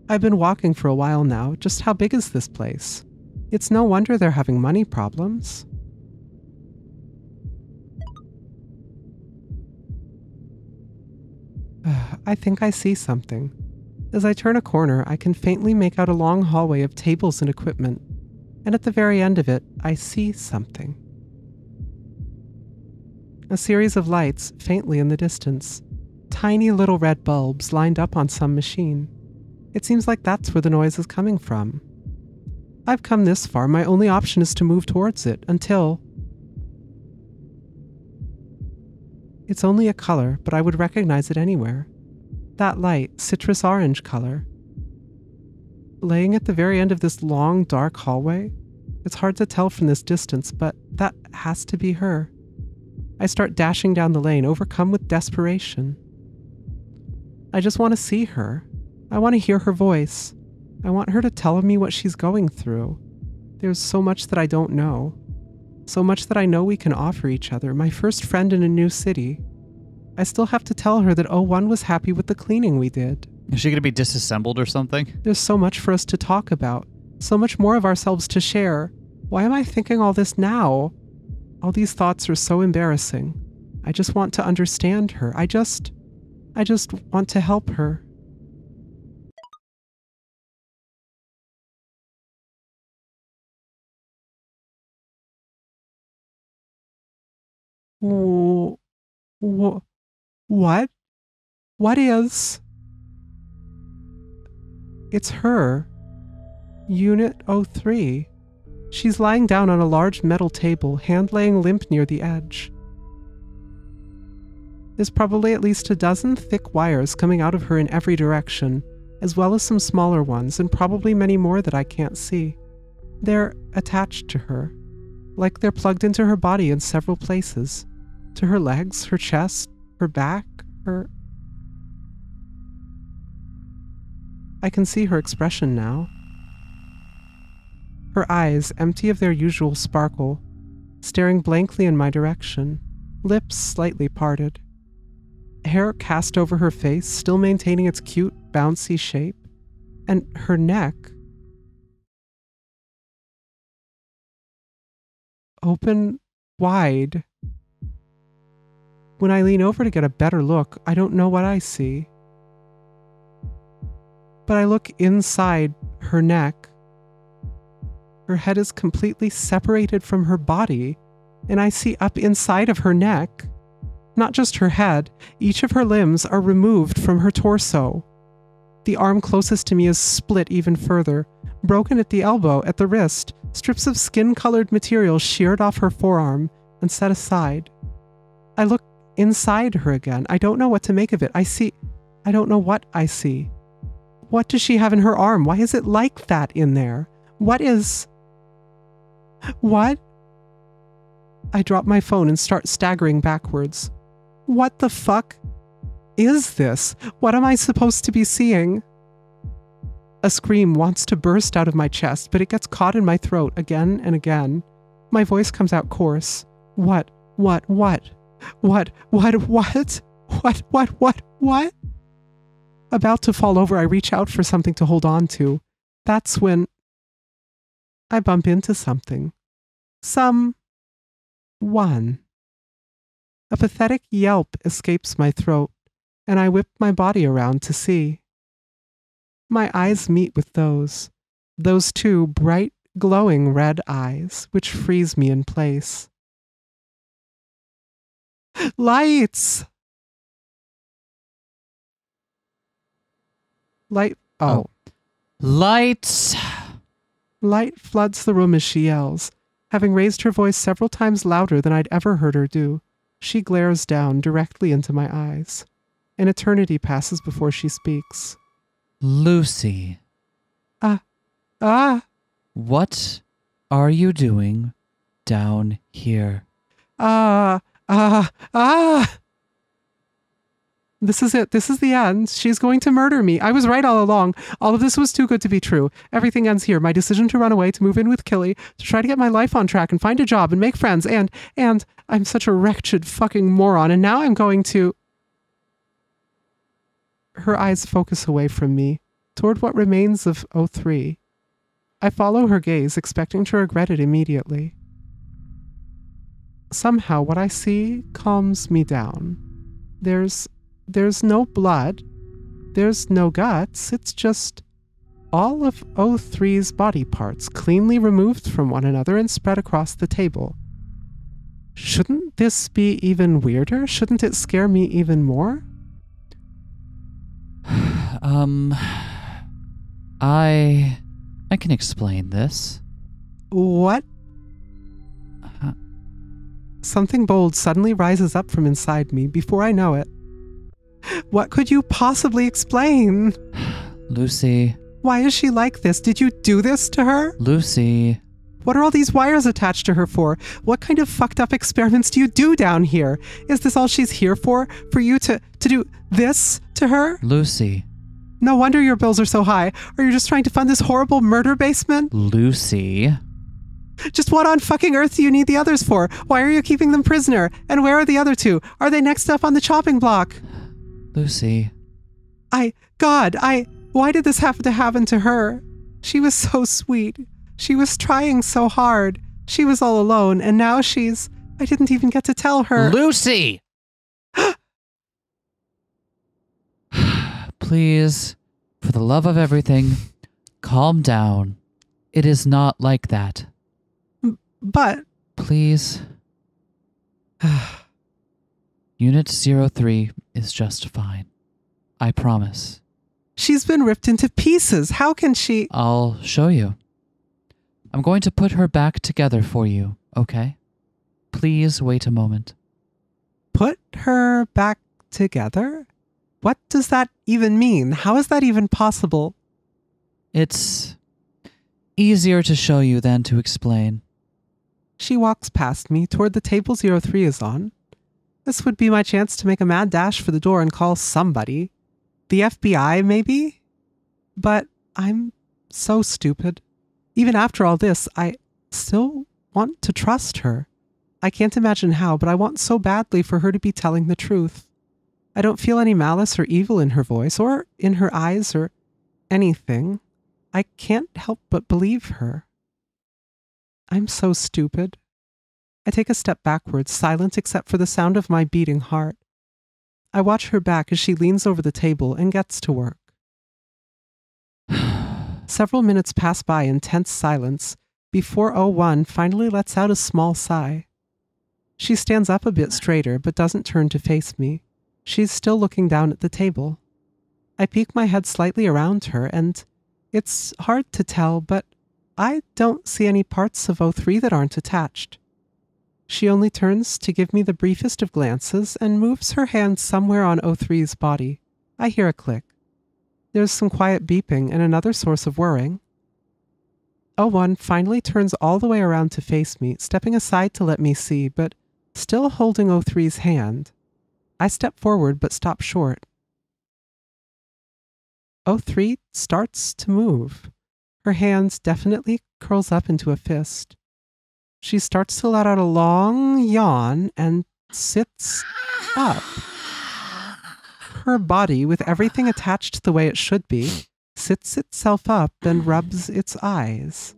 I've been walking for a while now. Just how big is this place? It's no wonder they're having money problems. I think I see something. As I turn a corner, I can faintly make out a long hallway of tables and equipment, and at the very end of it, I see something. A series of lights, faintly in the distance. Tiny little red bulbs lined up on some machine. It seems like that's where the noise is coming from. I've come this far, my only option is to move towards it, until... It's only a color, but I would recognize it anywhere. That light, citrus orange color. Laying at the very end of this long, dark hallway, it's hard to tell from this distance, but that has to be her. I start dashing down the lane, overcome with desperation. I just want to see her. I want to hear her voice. I want her to tell me what she's going through. There's so much that I don't know. So much that I know we can offer each other. My first friend in a new city. I still have to tell her that 01 was happy with the cleaning we did. Is she going to be disassembled or something? There's so much for us to talk about. So much more of ourselves to share. Why am I thinking all this now? All these thoughts are so embarrassing. I just want to understand her. I just want to help her. What? What is? It's her. Unit 03. She's lying down on a large metal table, hand laying limp near the edge. There's probably at least a dozen thick wires coming out of her in every direction, as well as some smaller ones, and probably many more that I can't see. They're attached to her, like they're plugged into her body in several places. To her legs, her chest, her back, her... I can see her expression now. Her eyes, empty of their usual sparkle, staring blankly in my direction, lips slightly parted. hair cast over her face, still maintaining its cute, bouncy shape, and her neck open wide. When I lean over to get a better look, I don't know what I see. But I look inside her neck. Her head is completely separated from her body, and I see up inside of her neck. Not just her head, each of her limbs are removed from her torso. The arm closest to me is split even further, broken at the elbow, at the wrist, strips of skin-colored material sheared off her forearm and set aside. I look inside her again. I don't know what to make of it. I don't know what I see. What does she have in her arm? Why is it like that in there? What? I drop my phone and start staggering backwards. What the fuck is this? What am I supposed to be seeing? A scream wants to burst out of my chest, but it gets caught in my throat again and again. My voice comes out coarse. What? About to fall over, I reach out for something to hold on to. That's when I bump into something. Someone. A pathetic yelp escapes my throat, and I whip my body around to see. My eyes meet with those two bright, glowing red eyes, which freeze me in place. Lights! Lights! Light floods the room as she yells. Having raised her voice several times louder than I'd ever heard her do, she glares down directly into my eyes. An eternity passes before she speaks. Lucy. What are you doing down here? This is it. This is the end. She's going to murder me. I was right all along. All of this was too good to be true. Everything ends here. My decision to run away, to move in with Killy, to try to get my life on track and find a job and make friends, and I'm such a wretched fucking moron, and now I'm going to... Her eyes focus away from me, toward what remains of 03. I follow her gaze, expecting to regret it immediately. Somehow, what I see calms me down. There's no blood. There's no guts. It's just all of 03's body parts cleanly removed from one another and spread across the table. Shouldn't this be even weirder? Shouldn't it scare me even more? I can explain this. What? Something bold suddenly rises up from inside me before I know it. What could you possibly explain? Lucy. Why is she like this? Did you do this to her? Lucy. What are all these wires attached to her for? What kind of fucked up experiments do you do down here? Is this all she's here for? For you to do this to her? Lucy. No wonder your bills are so high. Are you just trying to fund this horrible murder basement? Lucy. Just what on fucking earth do you need the others for? Why are you keeping them prisoner? And where are the other two? Are they next up on the chopping block? Lucy. Why did this have to happen to her? She was so sweet. She was trying so hard. She was all alone, and now I didn't even get to tell her. Lucy! Please, for the love of everything, calm down. It is not like that. But... Please. Unit 03 is just fine. I promise. She's been ripped into pieces. How can she... I'll show you. I'm going to put her back together for you, okay? Please wait a moment. Put her back together? What does that even mean? How is that even possible? It's easier to show you than to explain. She walks past me toward the table 03 is on. This would be my chance to make a mad dash for the door and call somebody. The FBI, maybe? But I'm so stupid. Even after all this, I still want to trust her. I can't imagine how, but I want so badly for her to be telling the truth. I don't feel any malice or evil in her voice or in her eyes or anything. I can't help but believe her. I'm so stupid. I take a step backwards, silent except for the sound of my beating heart. I watch her back as she leans over the table and gets to work. Several minutes pass by in tense silence before 01 finally lets out a small sigh. She stands up a bit straighter but doesn't turn to face me. She's still looking down at the table. I peek my head slightly around her and it's hard to tell, but I don't see any parts of 03 that aren't attached. She only turns to give me the briefest of glances and moves her hand somewhere on 03's body. I hear a click. There's some quiet beeping and another source of whirring. 01 finally turns all the way around to face me, stepping aside to let me see, but still holding 03's hand. I step forward but stop short. 03 starts to move. Her hand definitely curls up into a fist. She starts to let out a long yawn and sits up. Her body, with everything attached the way it should be, sits itself up and rubs its eyes.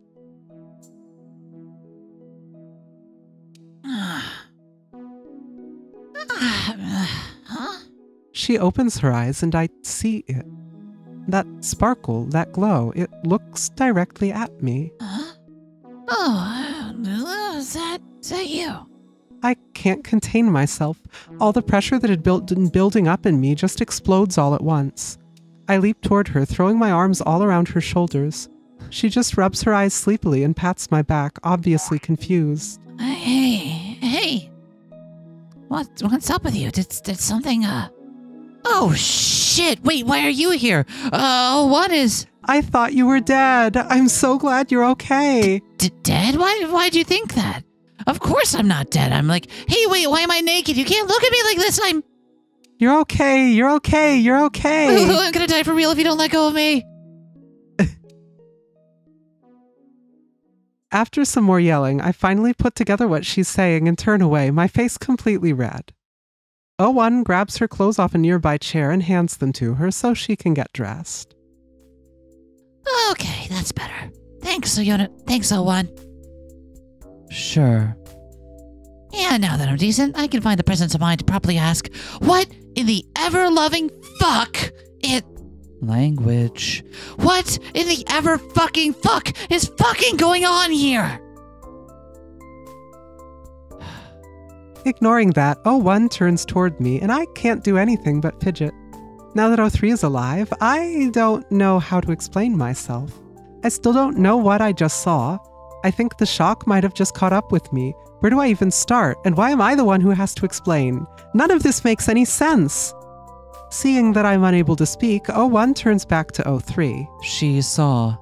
She opens her eyes and I see it. That sparkle, that glow, it looks directly at me. Oh, is that you? I can't contain myself. All the pressure that had been building up in me just explodes all at once. I leap toward her, throwing my arms all around her shoulders. She just rubs her eyes sleepily and pats my back, obviously confused. Hey. What's up with you? Did something, Oh, shit! Wait, why are you here? What is... I thought you were dead. I'm so glad you're okay. Dead? Why'd you think that? Of course I'm not dead. I'm like, hey, wait, why am I naked? You can't look at me like this. You're okay. You're okay. You're okay. I'm gonna die for real if you don't let go of me. After some more yelling, I finally put together what she's saying and turn away, my face completely red. 01 grabs her clothes off a nearby chair and hands them to her so she can get dressed. Okay, that's better. Thanks, Thanks, 01. Sure. Yeah, now that I'm decent, I can find the presence of mind to properly ask, what in the ever-loving fuck Language. What in the ever-fucking fuck is fucking going on here? Ignoring that, 01 turns toward me, and I can't do anything but fidget. Now that 03 is alive, I don't know how to explain myself. I still don't know what I just saw. I think the shock might have just caught up with me. Where do I even start? And why am I the one who has to explain? None of this makes any sense. Seeing that I'm unable to speak, 01 turns back to 03. She saw.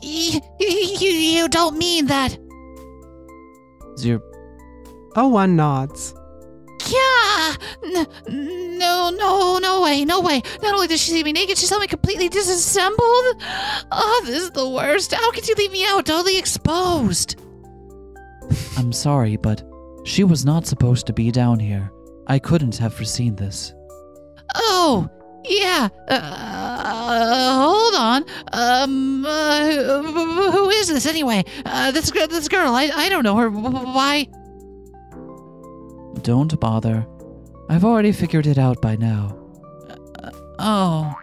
You don't mean that. Your 01 nods. Yeah! No way. Not only did she see me naked, she saw me completely disassembled. Oh, this is the worst. How could you leave me out, totally exposed? I'm sorry, but she was not supposed to be down here. I couldn't have foreseen this. Oh, yeah. Hold on. Who is this anyway? This girl. I don't know her. Why? Don't bother. I've already figured it out by now. Oh.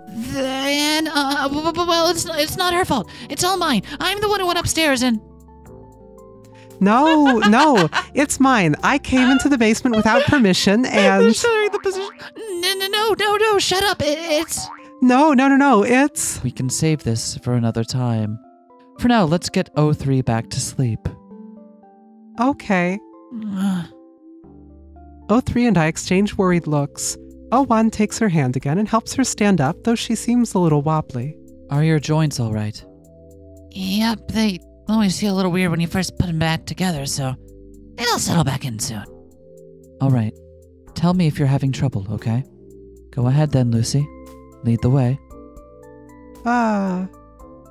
Then, well, it's not her fault. It's all mine. I'm the one who went upstairs and... No, it's mine. I came into the basement without permission and... Sorry, the position... No, shut up. It's... No, it's... We can save this for another time. For now, let's get 03 back to sleep. Okay. 03 and I exchange worried looks. 01 takes her hand again and helps her stand up, though she seems a little wobbly. Are your joints all right? Yep, they always feel a little weird when you first put them back together, so it'll settle back in soon. All right. Tell me if you're having trouble, okay? Go ahead then, Lucy. Lead the way.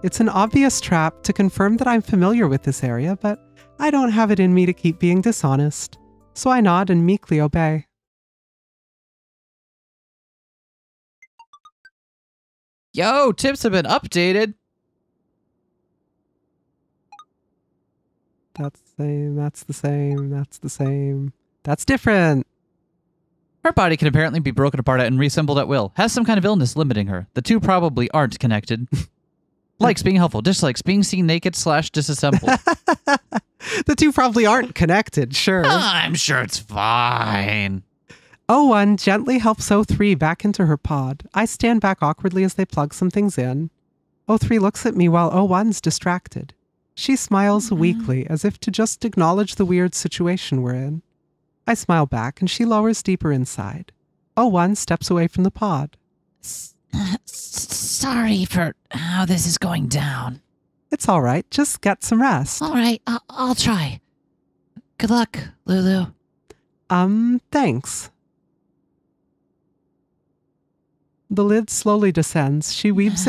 It's an obvious trap to confirm that I'm familiar with this area, but I don't have it in me to keep being dishonest. So I nod and meekly obey. Yo, tips have been updated. That's the same, that's the same, that's the same. That's different. Her body can apparently be broken apart and reassembled at will. Has some kind of illness limiting her. The two probably aren't connected. Likes being helpful. Dislikes being seen naked / disassembled. The two probably aren't connected, sure. I'm sure it's fine. O1 gently helps O3 back into her pod. I stand back awkwardly as they plug some things in. O3 looks at me while O1's distracted. She smiles weakly, as if to just acknowledge the weird situation we're in. I smile back, and she lowers deeper inside. O1 steps away from the pod. Sorry for how this is going down. It's all right. Just get some rest. All right, I'll try. Good luck, Lulu. Thanks. The lid slowly descends. She waves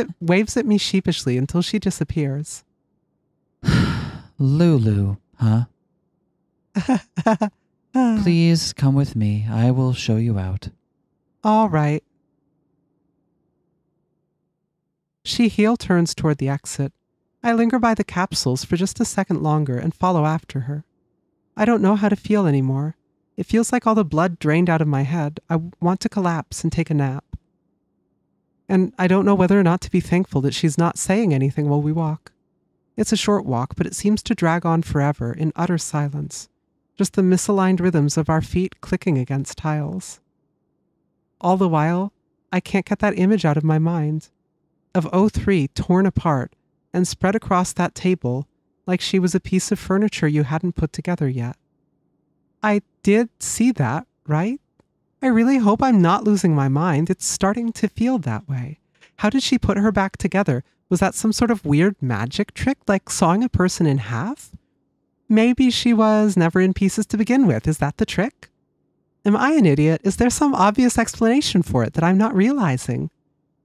at me sheepishly until she disappears. Lulu, huh? Please come with me. I will show you out. All right. She heel turns toward the exit. I linger by the capsules for just a second longer and follow after her. I don't know how to feel anymore. It feels like all the blood drained out of my head. I want to collapse and take a nap. And I don't know whether or not to be thankful that she's not saying anything while we walk. It's a short walk, but it seems to drag on forever in utter silence. Just the misaligned rhythms of our feet clicking against tiles. All the while, I can't get that image out of my mind. Of O3 torn apart and spread across that table like she was a piece of furniture you hadn't put together yet. I did see that, right? I really hope I'm not losing my mind. It's starting to feel that way. How did she put her back together? Was that some sort of weird magic trick, like sawing a person in half? Maybe she was never in pieces to begin with. Is that the trick? Am I an idiot? Is there some obvious explanation for it that I'm not realizing?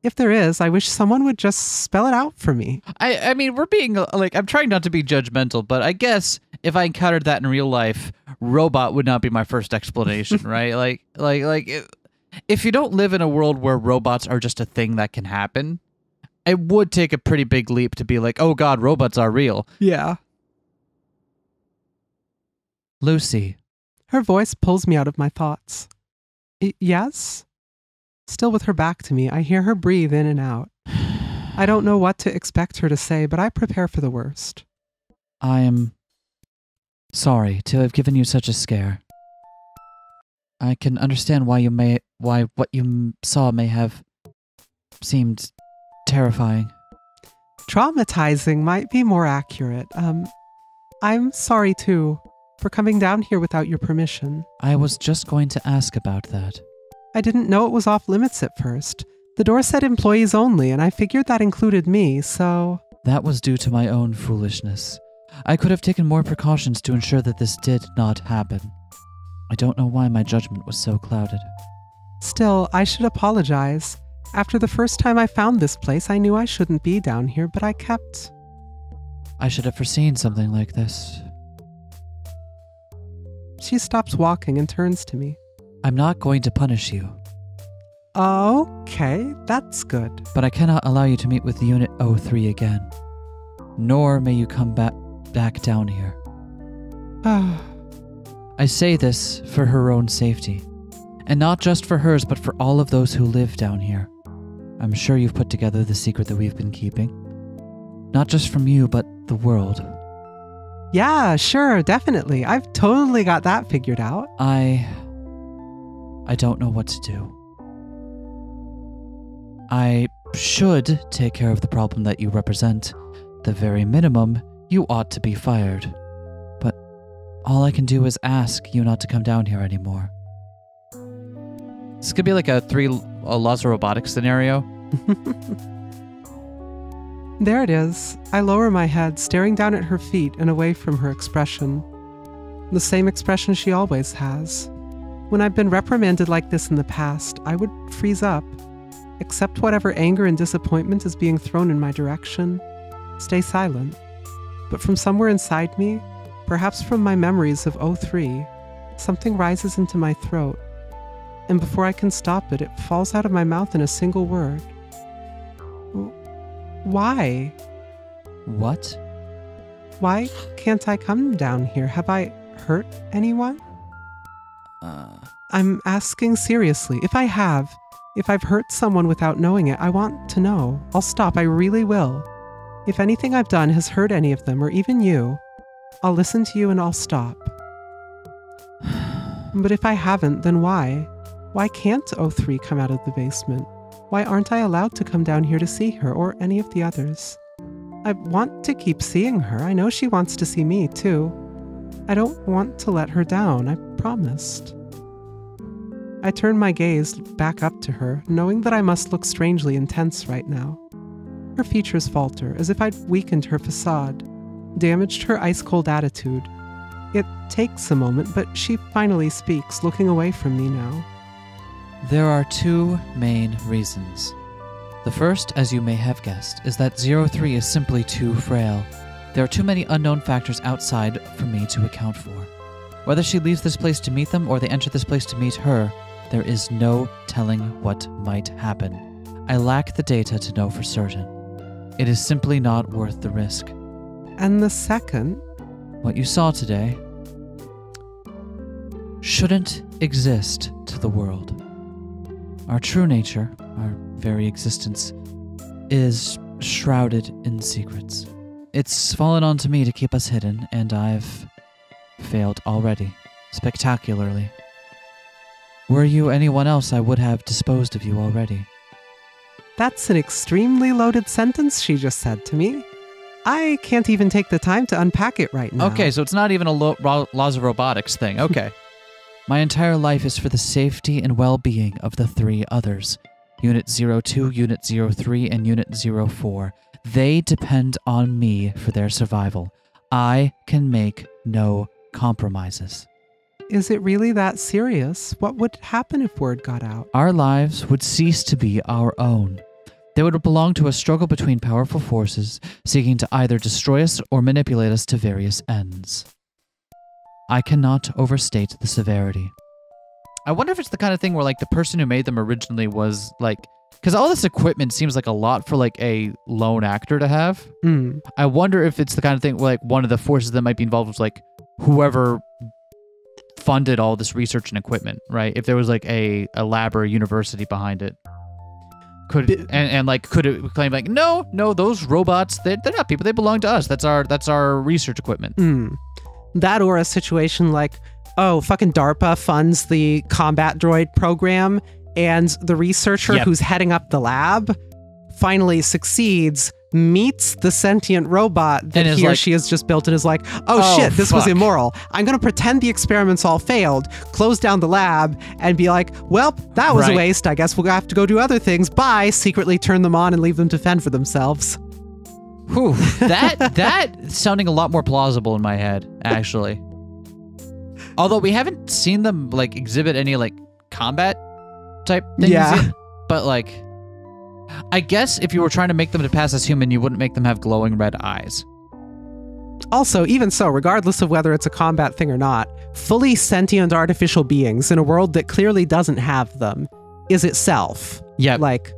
If there is, I wish someone would just spell it out for me. I mean, we're being, like, I'm trying not to be judgmental, but I guess if I encountered that in real life, robot would not be my first explanation, right? If you don't live in a world where robots are just a thing that can happen, it would take a pretty big leap to be like, oh god, robots are real. Yeah. Lucy. Her voice pulls me out of my thoughts. Yes? Still with her back to me, I hear her breathe in and out. I don't know what to expect her to say, but I prepare for the worst. I am sorry to have given you such a scare. I can understand why what you saw may have seemed terrifying. Traumatizing might be more accurate. I'm sorry too, for coming down here without your permission. I was just going to ask about that. I didn't know it was off limits at first. The door said employees only, and I figured that included me, so... That was due to my own foolishness. I could have taken more precautions to ensure that this did not happen. I don't know why my judgment was so clouded. Still, I should apologize. After the first time I found this place, I knew I shouldn't be down here, but I kept... I should have foreseen something like this. She stops walking and turns to me. I'm not going to punish you. Okay, that's good. But I cannot allow you to meet with Unit 03 again. Nor may you come back down here. I say this for her own safety. And not just for hers, but for all of those who live down here. I'm sure you've put together the secret that we've been keeping. Not just from you, but the world. Yeah, sure, definitely. I've totally got that figured out. I don't know what to do. I should take care of the problem that you represent. The very minimum, you ought to be fired. But all I can do is ask you not to come down here anymore. This could be like a 3 laws of robotics scenario. There it is. I lower my head, staring down at her feet and away from her expression. The same expression she always has. When I've been reprimanded like this in the past, I would freeze up, accept whatever anger and disappointment is being thrown in my direction, stay silent. But from somewhere inside me, perhaps from my memories of 03, something rises into my throat, and before I can stop it, it falls out of my mouth in a single word. Why? What? Why can't I come down here? Have I hurt anyone? I'm asking seriously. If I've hurt someone without knowing it, I want to know. I'll stop. I really will. If anything I've done has hurt any of them, or even you, I'll listen to you and I'll stop. But if I haven't, then why? Why can't O3 come out of the basement? Why aren't I allowed to come down here to see her, or any of the others? I want to keep seeing her. I know she wants to see me, too. I don't want to let her down. I promised. I turn my gaze back up to her, knowing that I must look strangely intense right now. Her features falter, as if I'd weakened her facade, damaged her ice-cold attitude. It takes a moment, but she finally speaks, looking away from me now. There are two main reasons. The first, as you may have guessed, is that 03 is simply too frail. There are too many unknown factors outside for me to account for. Whether she leaves this place to meet them or they enter this place to meet her, there is no telling what might happen. I lack the data to know for certain. It is simply not worth the risk. And the second? What you saw today shouldn't exist to the world. Our true nature, our very existence, is shrouded in secrets. It's fallen onto me to keep us hidden, and I've failed already, spectacularly. Were you anyone else, I would have disposed of you already. That's an extremely loaded sentence she just said to me. I can't even take the time to unpack it right now. Okay, so it's not even a laws of robotics thing. Okay. My entire life is for the safety and well-being of the three others. Unit 02, Unit 03, and Unit 04. They depend on me for their survival. I can make no compromises. Is it really that serious? What would happen if word got out? Our lives would cease to be our own. They would belong to a struggle between powerful forces seeking to either destroy us or manipulate us to various ends. I cannot overstate the severity. I wonder if it's the kind of thing where, like, the person who made them originally was, like... Because all this equipment seems like a lot for, like, a lone actor to have. I wonder if it's the kind of thing where, like, one of the forces that might be involved was, like, whoever funded all this research and equipment, right? If there was, like, a lab or a university behind it. Could it claim, like, no, those robots, they're not people, they belong to us. That's our research equipment. That or a situation like, oh, fucking DARPA funds the combat droid program, and the researcher who's heading up the lab finally succeeds, meets the sentient robot that he or she has just built, and is like, oh shit, this was immoral. I'm going to pretend the experiments all failed, close down the lab, and be like, well, that was a waste. I guess we'll have to go do other things. Bye. Secretly turn them on and leave them to fend for themselves. Whew, that sounding a lot more plausible in my head, actually. Although we haven't seen them, like, exhibit any, like, combat type things yet. But, like, I guess if you were trying to make them to pass as human, you wouldn't make them have glowing red eyes. Also, even so, regardless of whether it's a combat thing or not, fully sentient artificial beings in a world that clearly doesn't have them is itself, like,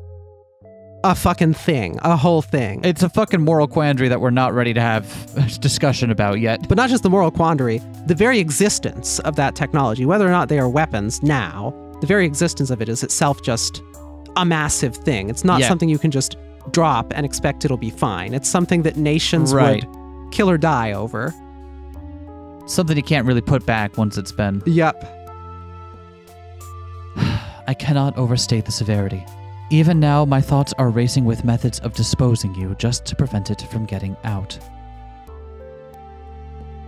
a fucking thing, a whole thing. It's a fucking moral quandary that we're not ready to have a discussion about yet. But not just the moral quandary, the very existence of that technology, whether or not they are weapons now, the very existence of it is itself just a massive thing. It's not something you can just drop and expect it'll be fine. It's something that nations would kill or die over. Something you can't really put back once it's been. I cannot overstate the severity. Even now, my thoughts are racing with methods of disposing you just to prevent it from getting out.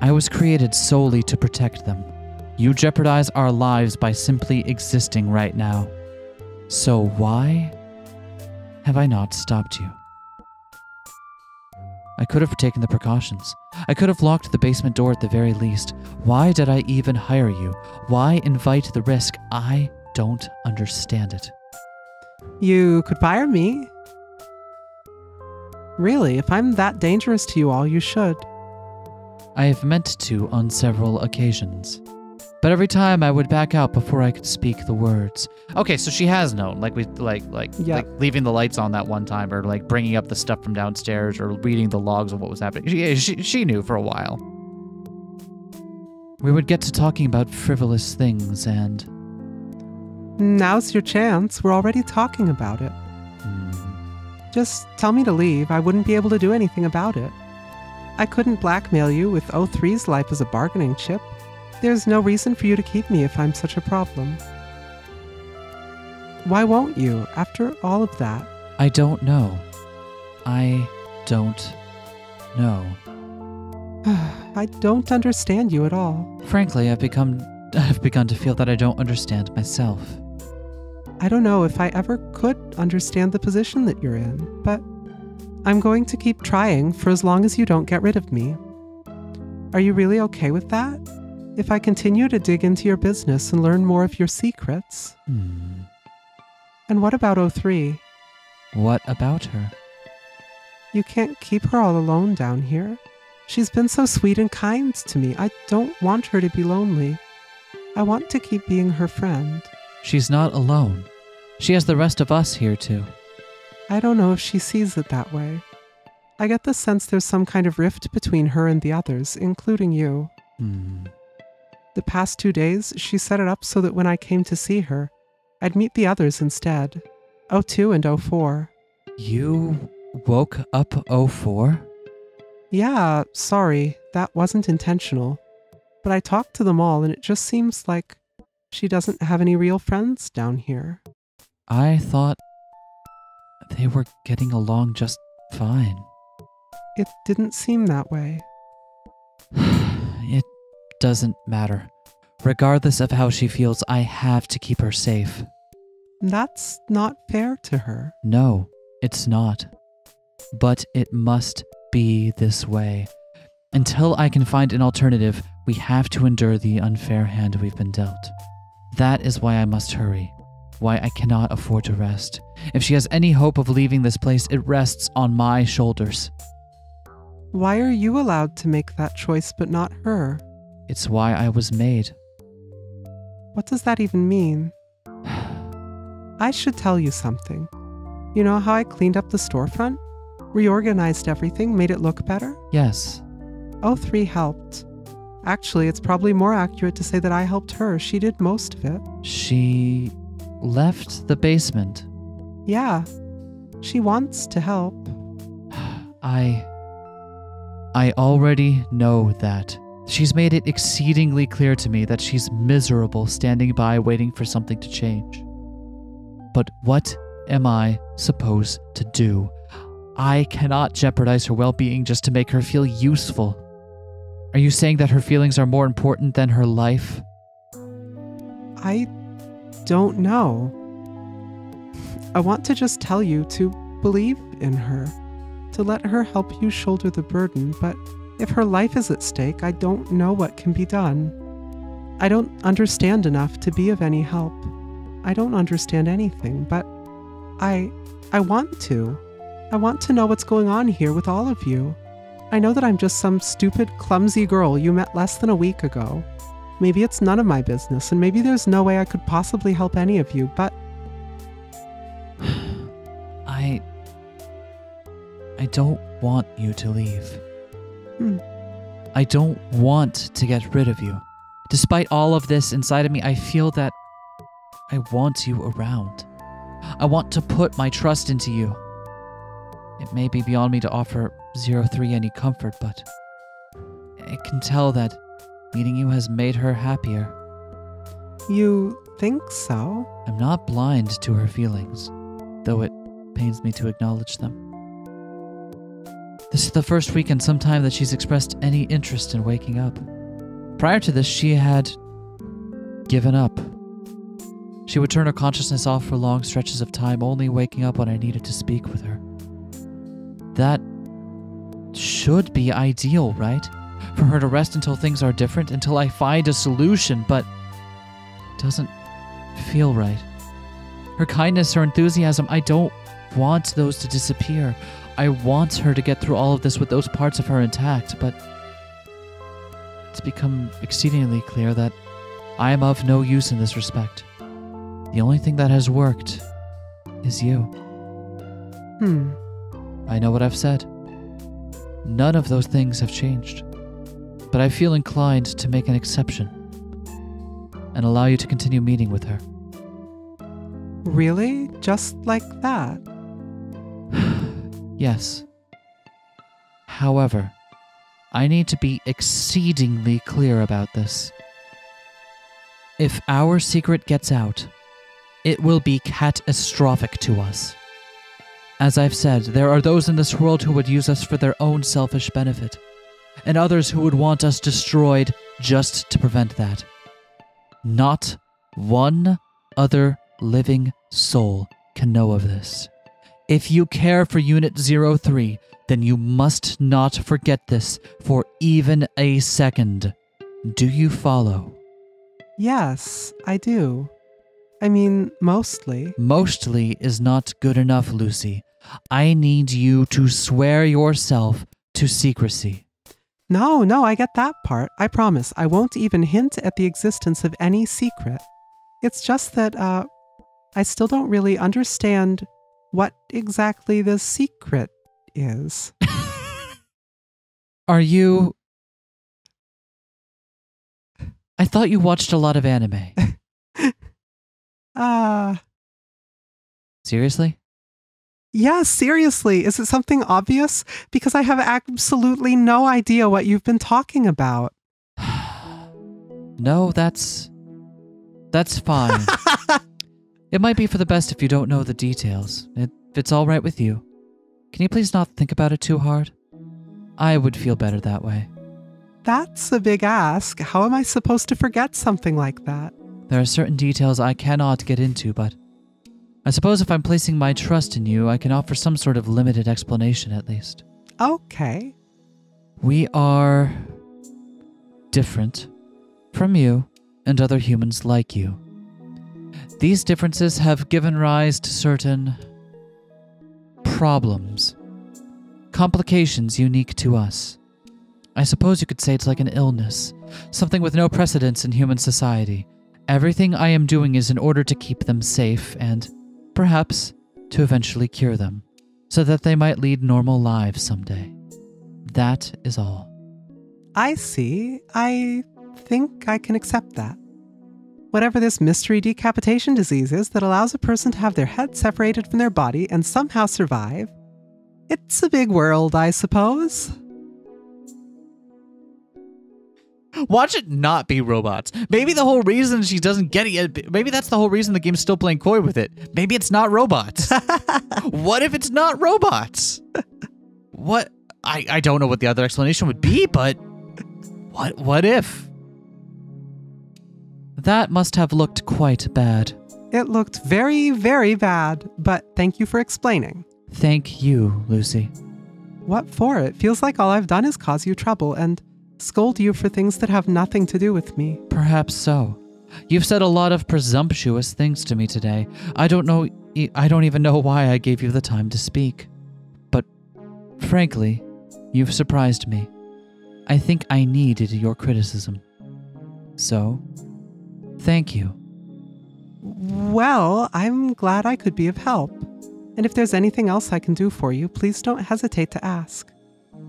I was created solely to protect them. You jeopardize our lives by simply existing right now. So why have I not stopped you? I could have taken the precautions. I could have locked the basement door at the very least. Why did I even hire you? Why invite the risk? I don't understand it. You could fire me. Really, if I'm that dangerous to you all, you should. I have meant to on several occasions. But every time I would back out before I could speak the words. Okay, so she has known, like leaving the lights on that one time, or like bringing up the stuff from downstairs, or reading the logs of what was happening. She knew for a while. We would get to talking about frivolous things, and Now's your chance. We're already talking about it. Just tell me to leave. I wouldn't be able to do anything about it. I couldn't blackmail you with O3's life as a bargaining chip. There's no reason for you to keep me if I'm such a problem. Why won't you, after all of that? I don't know. I don't know. I don't understand you at all. Frankly, I've begun to feel that I don't understand myself. I don't know if I ever could understand the position that you're in, but I'm going to keep trying for as long as you don't get rid of me. Are you really okay with that? If I continue to dig into your business and learn more of your secrets? And what about O3? What about her? You can't keep her all alone down here. She's been so sweet and kind to me. I don't want her to be lonely. I want to keep being her friend. She's not alone. She has the rest of us here too. I don't know if she sees it that way. I get the sense there's some kind of rift between her and the others, including you. The past 2 days, she set it up so that when I came to see her, I'd meet the others instead. O2 and O4. You woke up O4? Yeah, sorry, that wasn't intentional. But I talked to them all and it just seems like she doesn't have any real friends down here. I thought they were getting along just fine. It didn't seem that way. It doesn't matter. Regardless of how she feels, I have to keep her safe. That's not fair to her. No, it's not. But it must be this way. Until I can find an alternative, we have to endure the unfair hand we've been dealt. That is why I must hurry. Why I cannot afford to rest. If she has any hope of leaving this place, it rests on my shoulders. Why are you allowed to make that choice but not her? It's why I was made. What does that even mean? I should tell you something. You know how I cleaned up the storefront? Reorganized everything, made it look better? Yes. O3 helped. Actually, it's probably more accurate to say that I helped her. She did most of it. She left the basement. Yeah. She wants to help. I already know that. She's made it exceedingly clear to me that she's miserable standing by waiting for something to change. But what am I supposed to do? I cannot jeopardize her well-being just to make her feel useful. Are you saying that her feelings are more important than her life? I don't know. I want to just tell you to believe in her, to let her help you shoulder the burden, but if her life is at stake, I don't know what can be done. I don't understand enough to be of any help. I don't understand anything, but I want to. I want to know what's going on here with all of you. I know that I'm just some stupid, clumsy girl you met less than a week ago. Maybe it's none of my business, and maybe there's no way I could possibly help any of you, but... I don't want you to leave. I don't want to get rid of you. Despite all of this inside of me, I feel that I want you around. I want to put my trust into you. It may be beyond me to offer 03 any comfort, but I can tell that meeting you has made her happier. You think so? I'm not blind to her feelings, though it pains me to acknowledge them. This is the first week in some time that she's expressed any interest in waking up. Prior to this, she had given up. She would turn her consciousness off for long stretches of time, only waking up when I needed to speak with her. That should be ideal, right? For her to rest until things are different, until I find a solution, but it doesn't feel right. Her kindness, her enthusiasm, I don't want those to disappear. I want her to get through all of this with those parts of her intact, but it's become exceedingly clear that I am of no use in this respect. The only thing that has worked is you. I know what I've said. None of those things have changed. But I feel inclined to make an exception and allow you to continue meeting with her. Really? Just like that? Yes. However, I need to be exceedingly clear about this. If our secret gets out, it will be catastrophic to us. As I've said, there are those in this world who would use us for their own selfish benefit, and others who would want us destroyed just to prevent that. Not one other living soul can know of this. If you care for Unit 03, then you must not forget this for even a second. Do you follow? Yes, I do. I mean, mostly. Mostly is not good enough, Lucy. I need you to swear yourself to secrecy. No, I get that part. I promise. I won't even hint at the existence of any secret. It's just that, I still don't really understand what exactly the secret is. Are you... I thought you watched a lot of anime. Seriously? Yeah, seriously. Is it something obvious? Because I have absolutely no idea what you've been talking about. No, that's fine. It might be for the best if you don't know the details. If it's all right with you. Can you please not think about it too hard? I would feel better that way. That's a big ask. How am I supposed to forget something like that? There are certain details I cannot get into, but I suppose if I'm placing my trust in you, I can offer some sort of limited explanation at least. Okay. We are different from you and other humans like you. These differences have given rise to certain problems, complications unique to us. I suppose you could say it's like an illness, something with no precedence in human society. Everything I am doing is in order to keep them safe and, perhaps, to eventually cure them, so that they might lead normal lives someday. That is all. I see. I think I can accept that. Whatever this mystery decapitation disease is that allows a person to have their head separated from their body and somehow survive, it's a big world, I suppose. Watch it not be robots. Maybe the whole reason she doesn't get it yet, maybe that's the whole reason the game's still playing coy with it. Maybe it's not robots. What if it's not robots? What? I don't know what the other explanation would be, but what if? That must have looked quite bad. It looked very, very bad, but thank you for explaining. Thank you, Lucy. What for? It feels like all I've done is cause you trouble and scold you for things that have nothing to do with me. Perhaps so. You've said a lot of presumptuous things to me today. I don't even know why I gave you the time to speak. But, frankly, you've surprised me. I think I needed your criticism. So, thank you. Well, I'm glad I could be of help. And if there's anything else I can do for you, please don't hesitate to ask.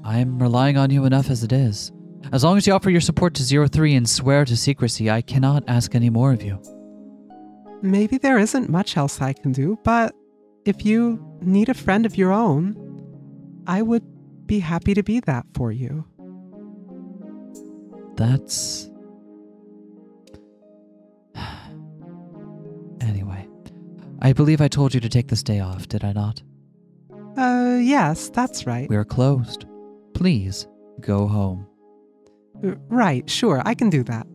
I'm relying on you enough as it is. As long as you offer your support to 03 and swear to secrecy, I cannot ask any more of you. Maybe there isn't much else I can do, but if you need a friend of your own, I would be happy to be that for you. That's... Anyway, I believe I told you to take this day off, did I not? Yes, that's right. We're closed. Please, go home. Right, sure, I can do that.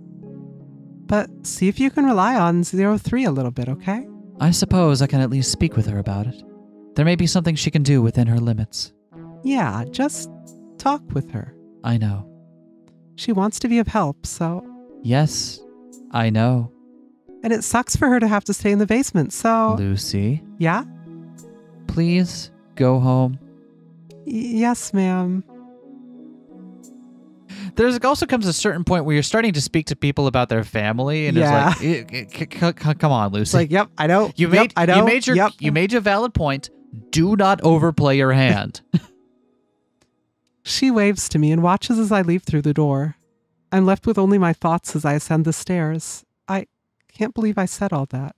But see if you can rely on 03 a little bit, okay? I suppose I can at least speak with her about it. There may be something she can do within her limits. Yeah, just talk with her. I know. She wants to be of help, so... Yes, I know. And it sucks for her to have to stay in the basement, so... Lucy? Yeah? Please, go home. Yes, ma'am. There's also comes a certain point where you're starting to speak to people about their family, and it's like, come on, Lucy. It's like, yep, I know. You made your valid point. Do not overplay your hand. She waves to me and watches as I leave through the door. I'm left with only my thoughts as I ascend the stairs. I can't believe I said all that.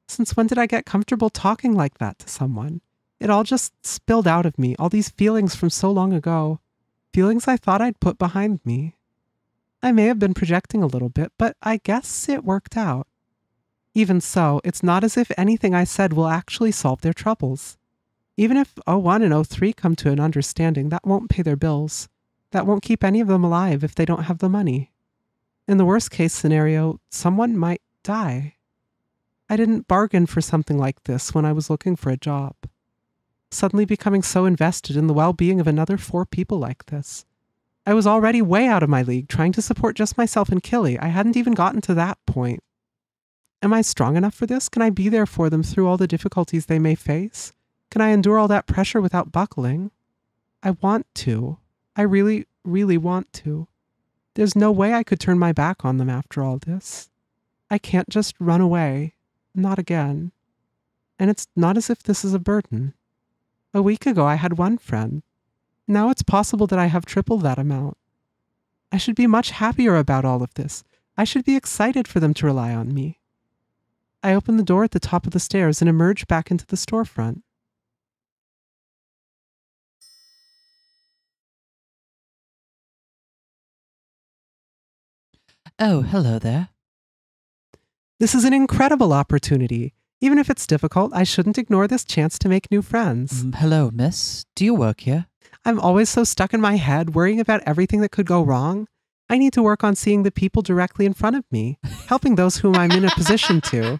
Since when did I get comfortable talking like that to someone? It all just spilled out of me, all these feelings from so long ago. Feelings I thought I'd put behind me. I may have been projecting a little bit, but I guess it worked out. Even so, it's not as if anything I said will actually solve their troubles. Even if 01 and 03 come to an understanding, that won't pay their bills. That won't keep any of them alive if they don't have the money. In the worst case scenario, someone might die. I didn't bargain for something like this when I was looking for a job. Suddenly becoming so invested in the well-being of another 4 people like this. I was already way out of my league trying to support just myself and Killy. I hadn't even gotten to that point. Am I strong enough for this? Can I be there for them through all the difficulties they may face? Can I endure all that pressure without buckling? I want to. I really, really want to. There's no way I could turn my back on them after all this. I can't just run away. Not again. And it's not as if this is a burden. A week ago I had 1 friend. Now it's possible that I have triple that amount. I should be much happier about all of this. I should be excited for them to rely on me. I open the door at the top of the stairs and emerge back into the storefront. Oh, hello there. This is an incredible opportunity. Even if it's difficult, I shouldn't ignore this chance to make new friends. Hello, miss. Do you work here? I'm always so stuck in my head, worrying about everything that could go wrong. I need to work on seeing the people directly in front of me, helping those whom I'm in a position to.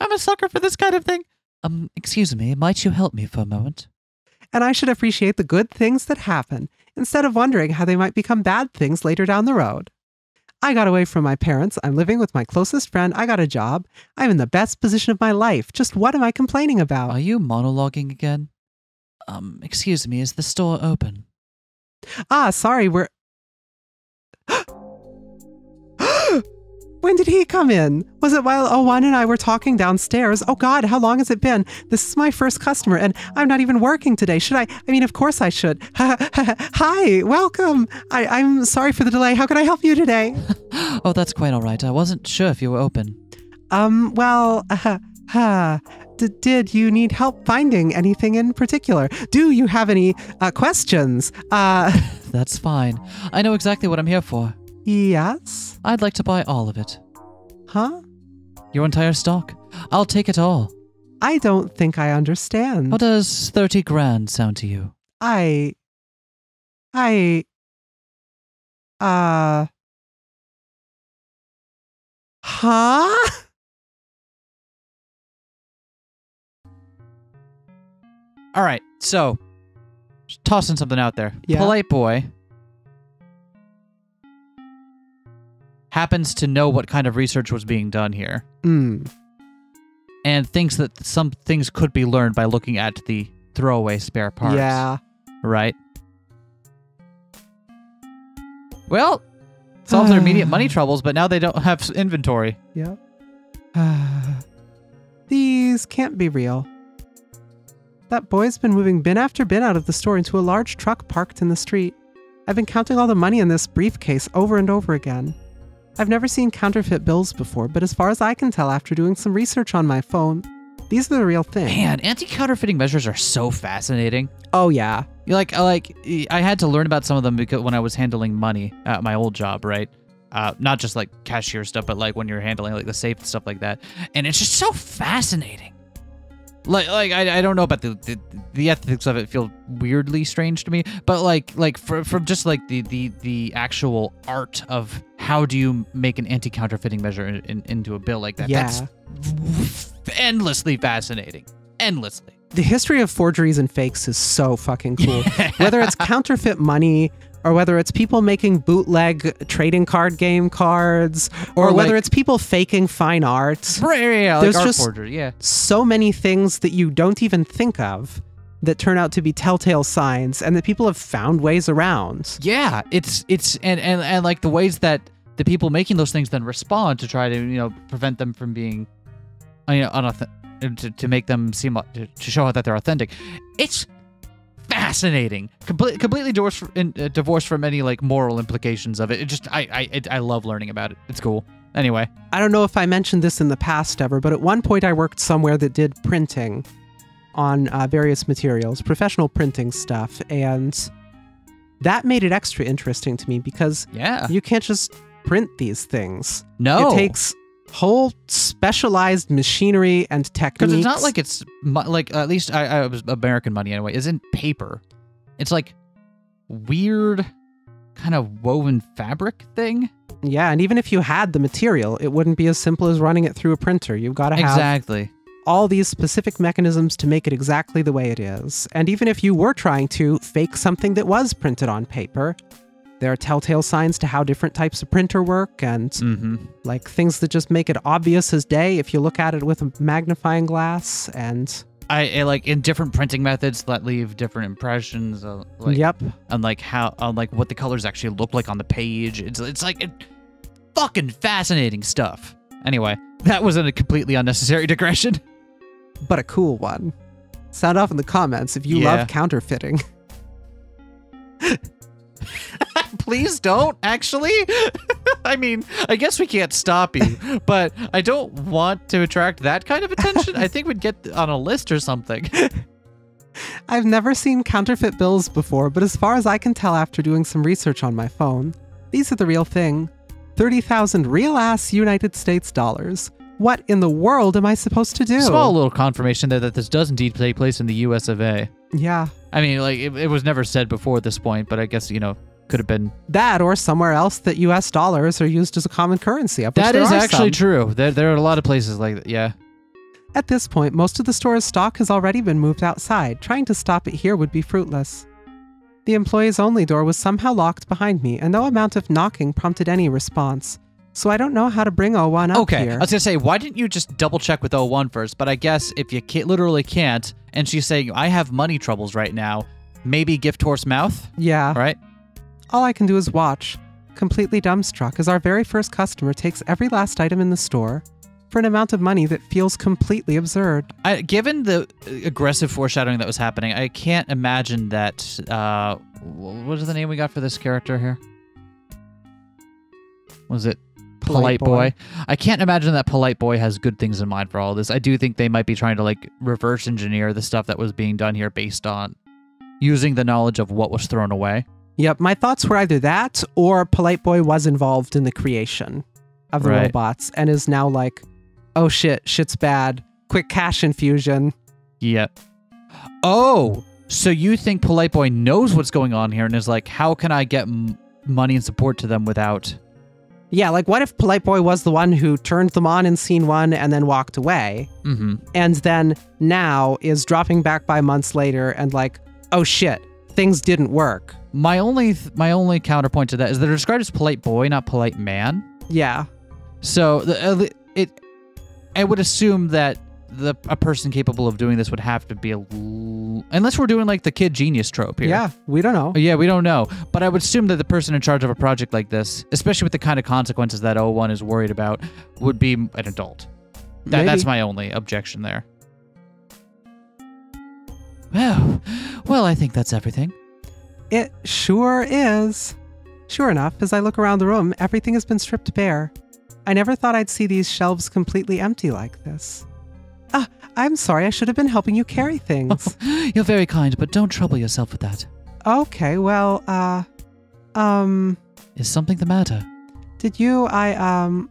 I'm a sucker for this kind of thing. Excuse me, might you help me for a moment? And I should appreciate the good things that happen, instead of wondering how they might become bad things later down the road. I got away from my parents, I'm living with my closest friend, I got a job, I'm in the best position of my life. Just what am I complaining about? Are you monologuing again? Excuse me, is the store open? Sorry, we're... When did he come in? Was it while 01 and I were talking downstairs? Oh God, how long has it been? This is my first customer and I'm not even working today. Should I? I mean, of course I should. Hi, welcome. I'm sorry for the delay. How can I help you today? Oh, that's quite all right. I wasn't sure if you were open. Did you need help finding anything in particular? Do you have any questions? That's fine. I know exactly what I'm here for. Yes? I'd like to buy all of it. Huh? Your entire stock. I'll take it all. I don't think I understand. How does 30 grand sound to you? Huh? All right, so just tossing something out there. Yeah. Polite boy happens to know what kind of research was being done here. And thinks that some things could be learned by looking at the throwaway spare parts. Yeah. Right? Well, solves their immediate money troubles, but now they don't have inventory. Yep. These can't be real. That boy's been moving bin after bin out of the store into a large truck parked in the street. I've been counting all the money in this briefcase over and over again. I've never seen counterfeit bills before, but as far as I can tell after doing some research on my phone, these are the real thing. Man, anti-counterfeiting measures are so fascinating. Oh, yeah. Like I had to learn about some of them because when I was handling money at my old job, right? Not just like cashier stuff, but like when you're handling like the safe and stuff like that. And it's just so fascinating. Like I don't know about the ethics of it feel weirdly strange to me, but like from just like the actual art of how do you make an anti-counterfeiting measure into a bill like that? Yeah. That's endlessly fascinating. Endlessly. The history of forgeries and fakes is so fucking cool. Whether it's counterfeit money, or whether it's people making bootleg trading card game cards, or whether it's people faking fine art. Yeah, There's like just art forgery, yeah. so many things that you don't even think of. that turn out to be telltale signs and that people have found ways around. Yeah, it's and like the ways that the people making those things then respond to try to, prevent them from being, to make them seem to show that they're authentic. It's fascinating. Completely divorced from any like moral implications of it. It just I love learning about it. It's cool. Anyway, I don't know if I mentioned this in the past ever, but at one point I worked somewhere that did printing on various materials, professional printing stuff, and that made it extra interesting to me because you can't just print these things. No. It takes whole specialized machinery and techniques. Because it's not like it's like, at least I was American money anyway, isn't paper. It's like weird kind of woven fabric thing. Yeah, and even if you had the material, it wouldn't be as simple as running it through a printer. You've got to have all these specific mechanisms to make it exactly the way it is. And even if you were trying to fake something that was printed on paper, there are telltale signs to how different types of printer work and like things that just make it obvious as day if you look at it with a magnifying glass. And I like in different printing methods that leave different impressions. And like how, like what the colors actually look like on the page. It's like fucking fascinating stuff. Anyway, that wasn't a completely unnecessary digression, but a cool one. Sound off in the comments if you love counterfeiting. Please don't, actually. I mean, I guess we can't stop you, but I don't want to attract that kind of attention. I think we'd get on a list or something. I've never seen counterfeit bills before, but as far as I can tell after doing some research on my phone, these are the real thing. 30,000 real-ass United States dollars. What in the world am I supposed to do? Small little confirmation there that this does indeed take place in the US of A. Yeah. I mean, like, it was never said before this point, but I guess, could have been that or somewhere else that US dollars are used as a common currency. That is actually true. There are a lot of places like that, yeah. At this point, most of the store's stock has already been moved outside. Trying to stop it here would be fruitless. The employees-only door was somehow locked behind me, and no amount of knocking prompted any response. So I don't know how to bring O1 up here. Okay, I was going to say, why didn't you just double-check with O1 first? But I guess if you literally can't, and she's saying, I have money troubles right now, maybe gift horse mouth? Yeah. Right? All I can do is watch, completely dumbstruck, as our very first customer takes every last item in the store for an amount of money that feels completely absurd. Given the aggressive foreshadowing that was happening, I can't imagine that... what is the name we got for this character here? Was it Polite Boy? I can't imagine that Polite Boy has good things in mind for all this. I do think they might be trying to like reverse engineer the stuff that was being done here based on using the knowledge of what was thrown away. Yep, my thoughts were either that or Polite Boy was involved in the creation of the robots and is now like, oh shit's bad, quick cash infusion. Yep. Oh, so you think Polite Boy knows what's going on here and is like, how can I get money and support to them without... Yeah, like what if Polite Boy was the one who turned them on in scene 1 and then walked away, and then now is dropping back by months later and like, oh shit, things didn't work. My only counterpoint to that is they're described as Polite Boy, not Polite Man. Yeah. So I would assume that a person capable of doing this would have to be unless we're doing like the kid genius trope here. Yeah, we don't know. Yeah, we don't know. But I would assume that the person in charge of a project like this, especially with the kind of consequences that O1 is worried about, would be an adult. That's my only objection there. Well, I think that's everything. It sure is. Sure enough, as I look around the room, everything has been stripped bare. I never thought I'd see these shelves completely empty like this. I'm sorry, I should have been helping you carry things. You're very kind, but don't trouble yourself with that. Okay, well, Is something the matter? Did you, I've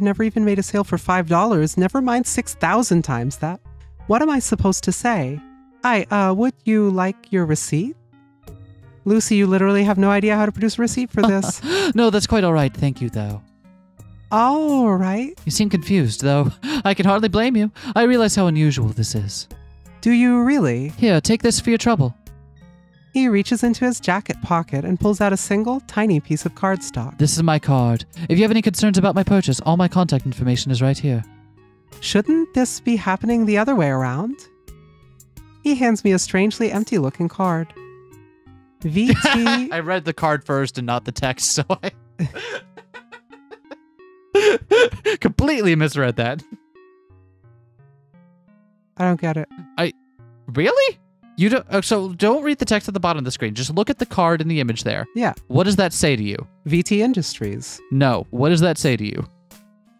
never even made a sale for $5, never mind 6,000 times that. What am I supposed to say? Would you like your receipt? Lucy, you literally have no idea how to produce a receipt for this. No, that's quite all right, thank you, though. All right. You seem confused, though. I can hardly blame you. I realize how unusual this is. Do you really? Here, take this for your trouble. He reaches into his jacket pocket and pulls out a single, tiny piece of cardstock. This is my card. If you have any concerns about my purchase, all my contact information is right here. Shouldn't this be happening the other way around? He hands me a strangely empty-looking card. VT... I read the card first and not the text, so I completely misread that. I don't get it. Really? You don't. So don't read the text at the bottom of the screen. Just look at the card in the image there. Yeah. What does that say to you? VT Industries. No. What does that say to you?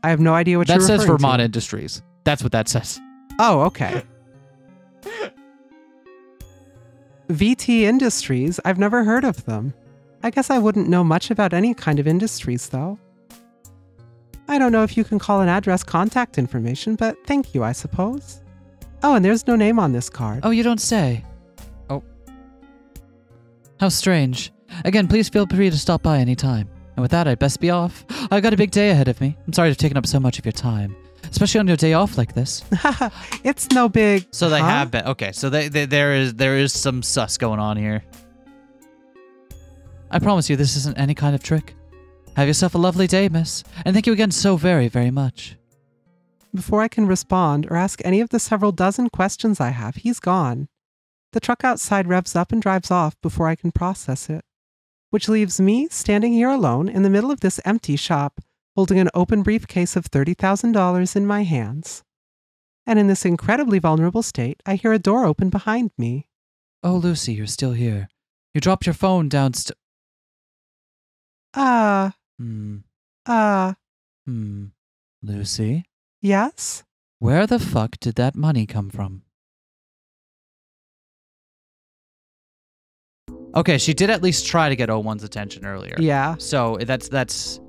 I have no idea what you're referring to. That says Vermont Industries. That's what that says. Oh, okay. VT Industries? I've never heard of them. I guess I wouldn't know much about any kind of industries, though. I don't know if you can call an address contact information, but thank you, I suppose. Oh, and there's no name on this card. Oh, you don't say. Oh. How strange. Again, please feel free to stop by any time. And with that, I'd best be off. I've got a big day ahead of me. I'm sorry to have taken up so much of your time. Especially on your day off like this. It's no big... So they have been... Okay, so there is some sus going on here. I promise you this isn't any kind of trick. Have yourself a lovely day, miss. And thank you again so very, very much. Before I can respond or ask any of the several dozen questions I have, he's gone. The truck outside revs up and drives off before I can process it. Which leaves me standing here alone in the middle of this empty shop, holding an open briefcase of $30,000 in my hands. And in this incredibly vulnerable state, I hear a door open behind me. Oh, Lucy, you're still here. You dropped your phone downstairs. Lucy? Yes? Where the fuck did that money come from? Okay, she did at least try to get O1's attention earlier. Yeah. So this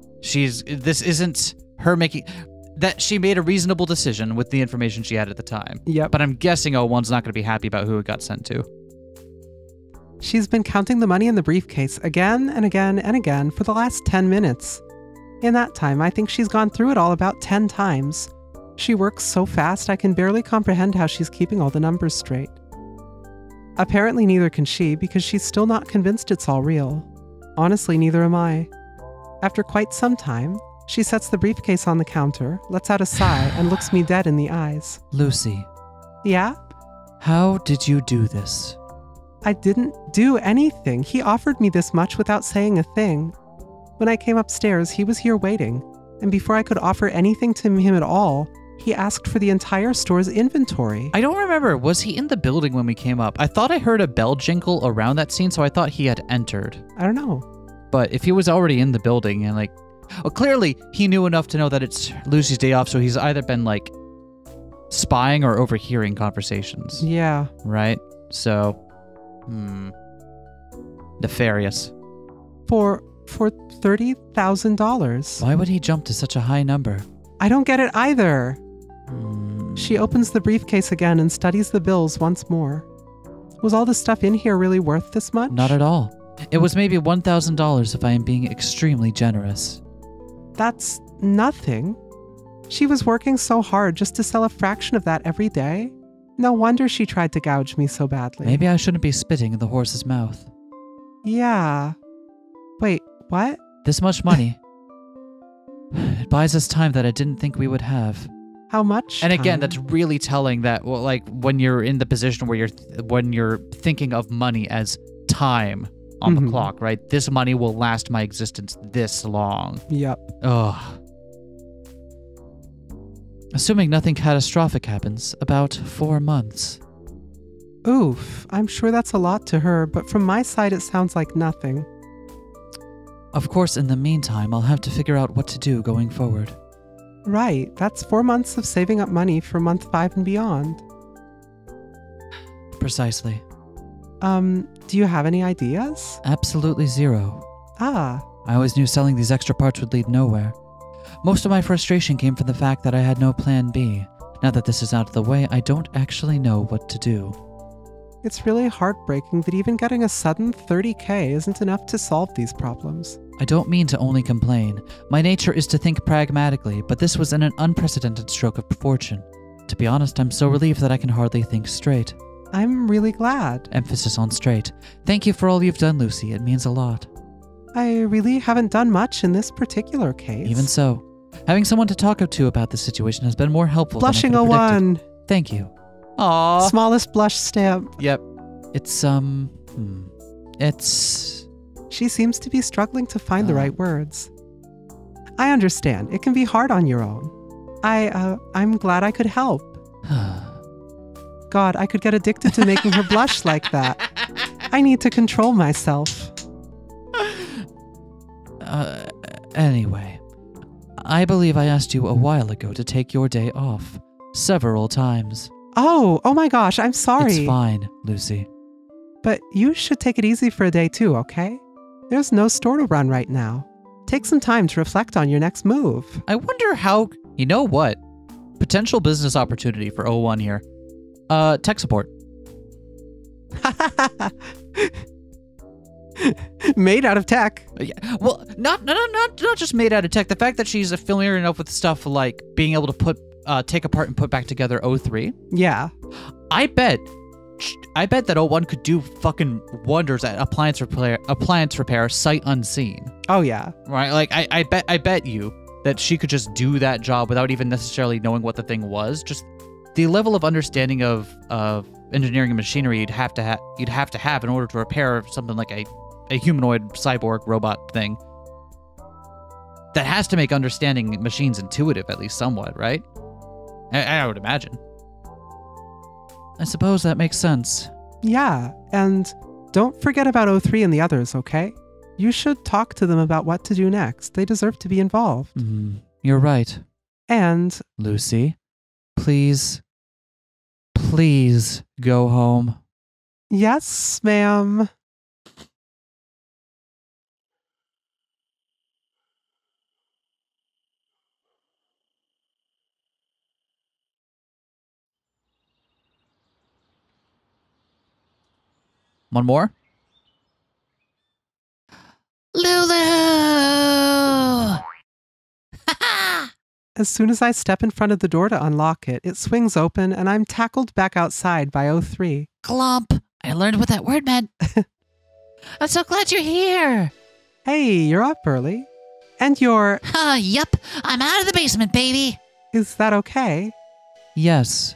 isn't her making... That she made a reasonable decision with the information she had at the time. Yep. But I'm guessing O1's not going to be happy about who it got sent to. She's been counting the money in the briefcase again and again and again for the last 10 minutes. In that time, I think she's gone through it all about 10 times. She works so fast I can barely comprehend how she's keeping all the numbers straight. Apparently neither can she, because she's still not convinced it's all real. Honestly, neither am I. After quite some time, she sets the briefcase on the counter, lets out a sigh, and looks me dead in the eyes. Lucy. Yeah? How did you do this? I didn't do anything. He offered me this much without saying a thing. When I came upstairs, he was here waiting, and before I could offer anything to him at all, he asked for the entire store's inventory. I don't remember. Was he in the building when we came up? I thought I heard a bell jingle around that scene, so I thought he had entered. I don't know. But if he was already in the building and like... Well, clearly, he knew enough to know that it's Lucy's day off, so he's either been like spying or overhearing conversations. Yeah. Right? So... Nefarious. For $30,000. Why would he jump to such a high number? I don't get it either. She opens the briefcase again and studies the bills once more. Was all the stuff in here really worth this much? Not at all. It was maybe $1,000 if I am being extremely generous. That's nothing. She was working so hard just to sell a fraction of that every day. No wonder she tried to gouge me so badly. Maybe I shouldn't be spitting in the horse's mouth. Yeah. Wait, what? This much money. It buys us time that I didn't think we would have. How much? And again, time? that's really telling that, well, like when you're in the position where when you're thinking of money as time on the clock, right? This money will last my existence this long. Yep. Ugh. Assuming nothing catastrophic happens, about 4 months. Oof, I'm sure that's a lot to her, but from my side it sounds like nothing. Of course, in the meantime, I'll have to figure out what to do going forward. Right, that's 4 months of saving up money for month 5 and beyond. Precisely. Do you have any ideas? Absolutely zero. Ah. I always knew selling these extra parts would lead nowhere. Most of my frustration came from the fact that I had no plan B. Now that this is out of the way, I don't actually know what to do. It's really heartbreaking that even getting a sudden $30K isn't enough to solve these problems. I don't mean to only complain. My nature is to think pragmatically, but this was an unprecedented stroke of fortune. To be honest, I'm so relieved that I can hardly think straight. I'm really glad. Emphasis on straight. Thank you for all you've done, Lucy. It means a lot. I really haven't done much in this particular case. Even so, having someone to talk to about this situation has been more helpful Blushing than I could have O1. predicted. Thank you. Aw. Smallest blush stamp. Yep. It's, it's... She seems to be struggling to find the right words. I understand. It can be hard on your own. I'm glad I could help. God, I could get addicted to making her blush like that. I need to control myself. Anyway, I believe I asked you a while ago to take your day off. Several times. Oh my gosh, I'm sorry. It's fine, Lucy. But you should take it easy for a day too, okay? There's no store to run right now. Take some time to reflect on your next move. I wonder how... You know what? Potential business opportunity for 01 here. Tech support. Made out of tech. Yeah. Well, not just made out of tech. The fact that she's familiar enough with stuff like being able to take apart and put back together 03. Yeah. I bet that 01 could do fucking wonders at appliance repair sight unseen. Oh yeah. Right? Like I bet you that she could just do that job without even necessarily knowing what the thing was. Just the level of understanding of engineering and machinery you'd have to have in order to repair something like a humanoid cyborg robot thing. That has to make understanding machines intuitive, at least somewhat, right? I would imagine. I suppose that makes sense. Yeah, and don't forget about 03 and the others, okay? You should talk to them about what to do next. They deserve to be involved. You're right. And... Lucy, please go home. Yes, ma'am. One more? Lulu! As soon as I step in front of the door to unlock it, it swings open and I'm tackled back outside by 03. Glump. I learned what that word meant. I'm so glad you're here. Hey, you're up early. And you're... Yup. I'm out of the basement, baby. Is that okay? Yes.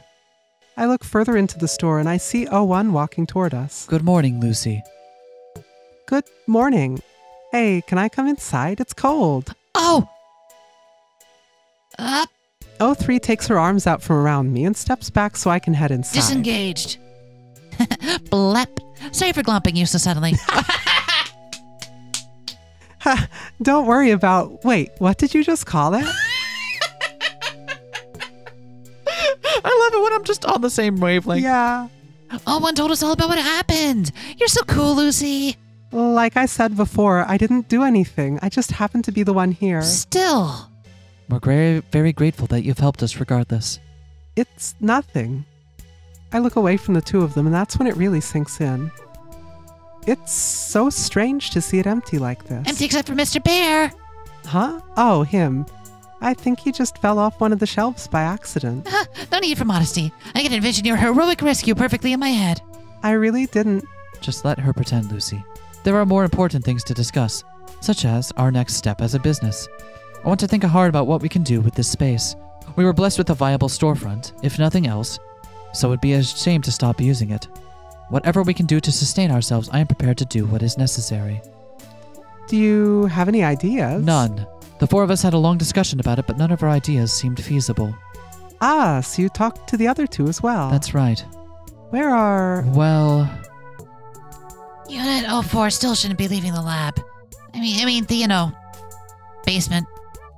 I look further into the store and I see 01 walking toward us. Good morning, Lucy. Good morning. Hey, can I come inside? It's cold. Oh! Up. 03 takes her arms out from around me and steps back so I can head inside. Disengaged. Blep. Sorry for glumping you so suddenly. Don't worry about... Wait, what did you just call it? I love it when I'm just on the same wavelength. Yeah. Oh, one told us all about what happened. You're so cool, Lucy. Like I said before, I didn't do anything. I just happened to be the one here. Still. We're very, very grateful that you've helped us regardless. It's nothing. I look away from the two of them, and that's when it really sinks in. It's so strange to see it empty like this. Empty except for Mr. Bear. Huh? Oh, him. I think he just fell off one of the shelves by accident. No need for modesty. I can envision your heroic rescue perfectly in my head. I really didn't. Just let her pretend, Lucy. There are more important things to discuss, such as our next step as a business. I want to think hard about what we can do with this space. We were blessed with a viable storefront, if nothing else, so it'd be a shame to stop using it. Whatever we can do to sustain ourselves, I am prepared to do what is necessary. Do you have any ideas? None. The four of us had a long discussion about it, but none of our ideas seemed feasible. Ah, so you talked to the other two as well. That's right. Where are... Well... Unit 04 still shouldn't be leaving the lab. I mean, the, basement.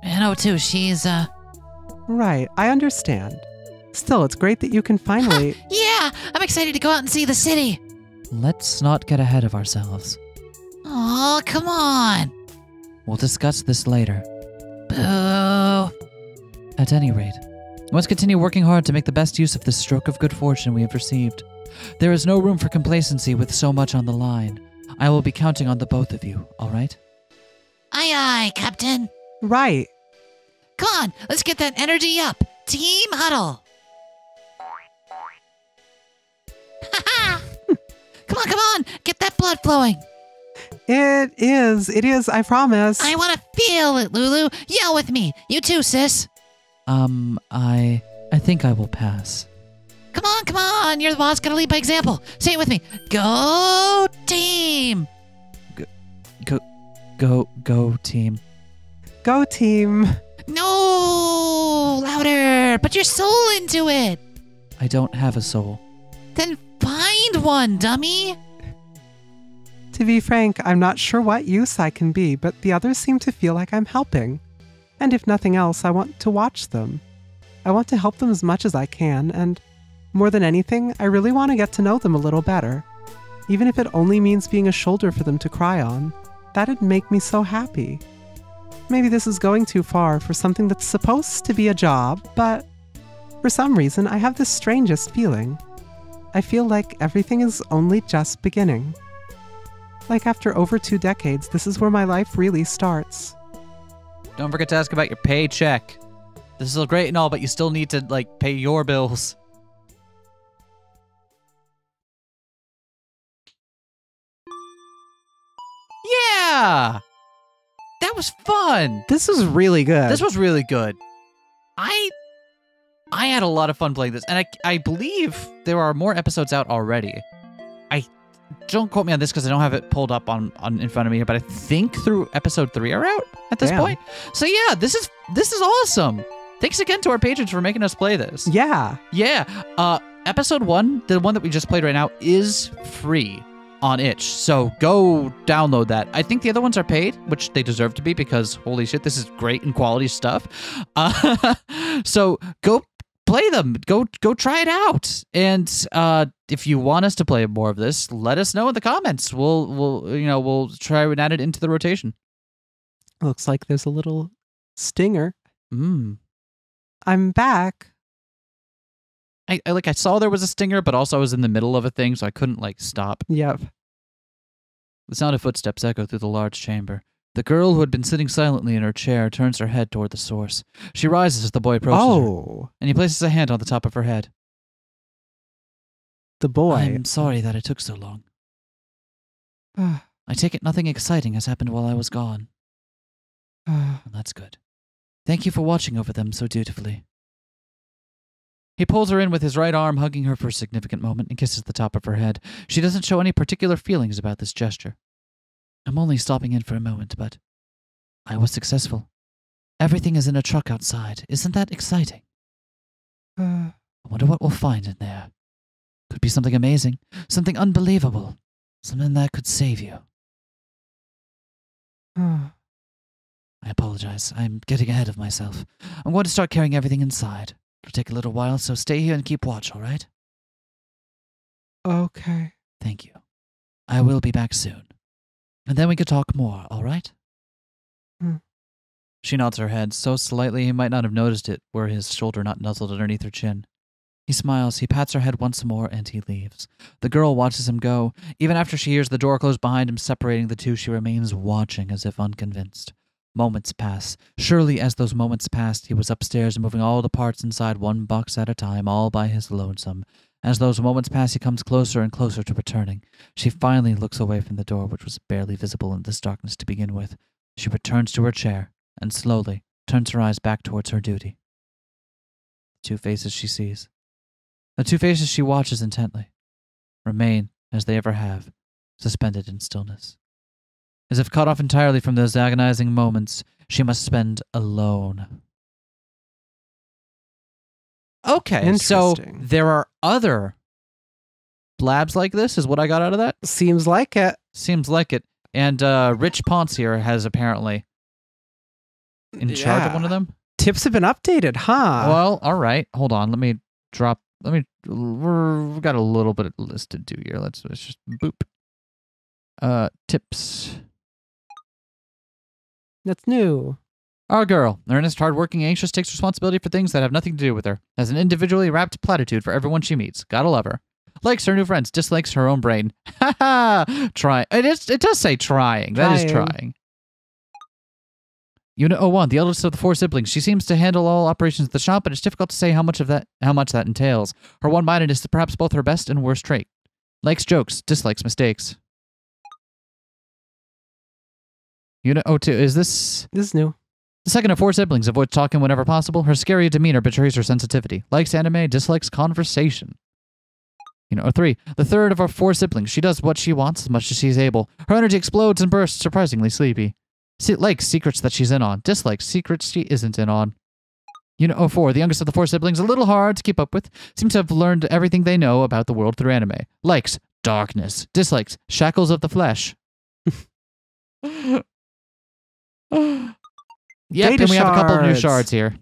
And 02, she's, Right, I understand. Still, it's great that you can finally... Yeah! I'm excited to go out and see the city! Let's not get ahead of ourselves. Oh, come on! We'll discuss this later. Boo! At any rate, let's continue working hard to make the best use of this stroke of good fortune we have received. There is no room for complacency with so much on the line. I will be counting on the both of you, all right? Aye, aye, Captain. Right. Come on, let's get that energy up. Team huddle. Come on, get that blood flowing. It is, I promise. I want to feel it, Lulu. Yell with me. You too, sis. I think I will pass. Come on. You're the boss. Gotta lead by example. Say it with me. Go team. Go team. Go team. No, louder. Put your soul into it. I don't have a soul. Then find one, dummy. To be frank, I'm not sure what use I can be, but the others seem to feel like I'm helping. And if nothing else, I want to watch them. I want to help them as much as I can, and more than anything, I really want to get to know them a little better. Even if it only means being a shoulder for them to cry on, that'd make me so happy. Maybe this is going too far for something that's supposed to be a job, but for some reason, I have this strangest feeling. I feel like everything is only just beginning. Like after over 2 decades, this is where my life really starts. Don't forget to ask about your paycheck. This is great and all, but you still need to, like, pay your bills. Yeah! That was fun! This was really good. This was really good. I had a lot of fun playing this, and I believe there are more episodes out already. Don't quote me on this because I don't have it pulled up on in front of me here, but I think through episode 3 are out at this point. So yeah, this is awesome. Thanks again to our patrons for making us play this. Yeah. Yeah. Episode 1, the one that we just played right now, is free on itch. So go download that. I think the other ones are paid, which they deserve to be because holy shit, this is great and quality stuff. So go play them. Go try it out. And if you want us to play more of this, let us know in the comments. We'll try and add it into the rotation. Looks like there's a little stinger. Mm. I'm back. I saw there was a stinger, but also I was in the middle of a thing, so I couldn't stop. Yep. The sound of footsteps echo through the large chamber. The girl who had been sitting silently in her chair turns her head toward the source. She rises as the boy approaches her, and he places a hand on the top of her head. The boy. I'm sorry that it took so long. I take it nothing exciting has happened while I was gone. Well, that's good. Thank you for watching over them so dutifully. He pulls her in with his right arm, hugging her for a significant moment, and kisses the top of her head. She doesn't show any particular feelings about this gesture. I'm only stopping in for a moment, but I was successful. Everything is in a truck outside. Isn't that exciting? I wonder what we'll find in there. Could be something amazing, something unbelievable, something that could save you. I apologize. I'm getting ahead of myself. I'm going to start carrying everything inside. It'll take a little while, so stay here and keep watch, all right? Okay. Thank you. I will be back soon. And then we could talk more, all right? She nods her head so slightly he might not have noticed it were his shoulder not nuzzled underneath her chin. He smiles, he pats her head once more, and he leaves. The girl watches him go. Even after she hears the door close behind him, separating the two, she remains watching as if unconvinced. Moments pass. Surely as those moments passed, he was upstairs moving all the parts inside one box at a time, all by his lonesome. As those moments pass, he comes closer and closer to returning. She finally looks away from the door, which was barely visible in this darkness to begin with. She returns to her chair, and slowly turns her eyes back towards her duty. The 2 faces she sees. The 2 faces she watches intently remain, as they ever have, suspended in stillness. As if cut off entirely from those agonizing moments she must spend alone. Okay, so there are other blabs like this, is what I got out of that? Seems like it. Seems like it. And Rich Ponce here has apparently in charge of one of them. Tips have been updated, huh? Well, all right. Hold on. We've got a little bit of list to do here. Let's just boop. Tips. That's new. Our girl, earnest, hardworking, anxious, takes responsibility for things that have nothing to do with her. Has an individually wrapped platitude for everyone she meets. Gotta love her. Likes her new friends, dislikes her own brain. Ha ha! Try. It does say trying. That is trying. Unit 01, the eldest of the 4 siblings. She seems to handle all operations at the shop, but it's difficult to say how much that entails. Her one-mindedness is perhaps both her best and worst trait. Likes jokes, dislikes mistakes. Unit 02, is this... This is new. The second of 4 siblings avoids talking whenever possible. Her scary demeanor betrays her sensitivity. Likes anime, dislikes conversation. Unit 03. The third of our 4 siblings. She does what she wants as much as she's able. Her energy explodes and bursts, surprisingly sleepy. Likes secrets that she's in on. Dislikes secrets she isn't in on. Unit 04. The youngest of the 4 siblings. A little hard to keep up with. Seems to have learned everything they know about the world through anime. Likes darkness. Dislikes shackles of the flesh. Yep, Data and we have a couple of new shards. shards here.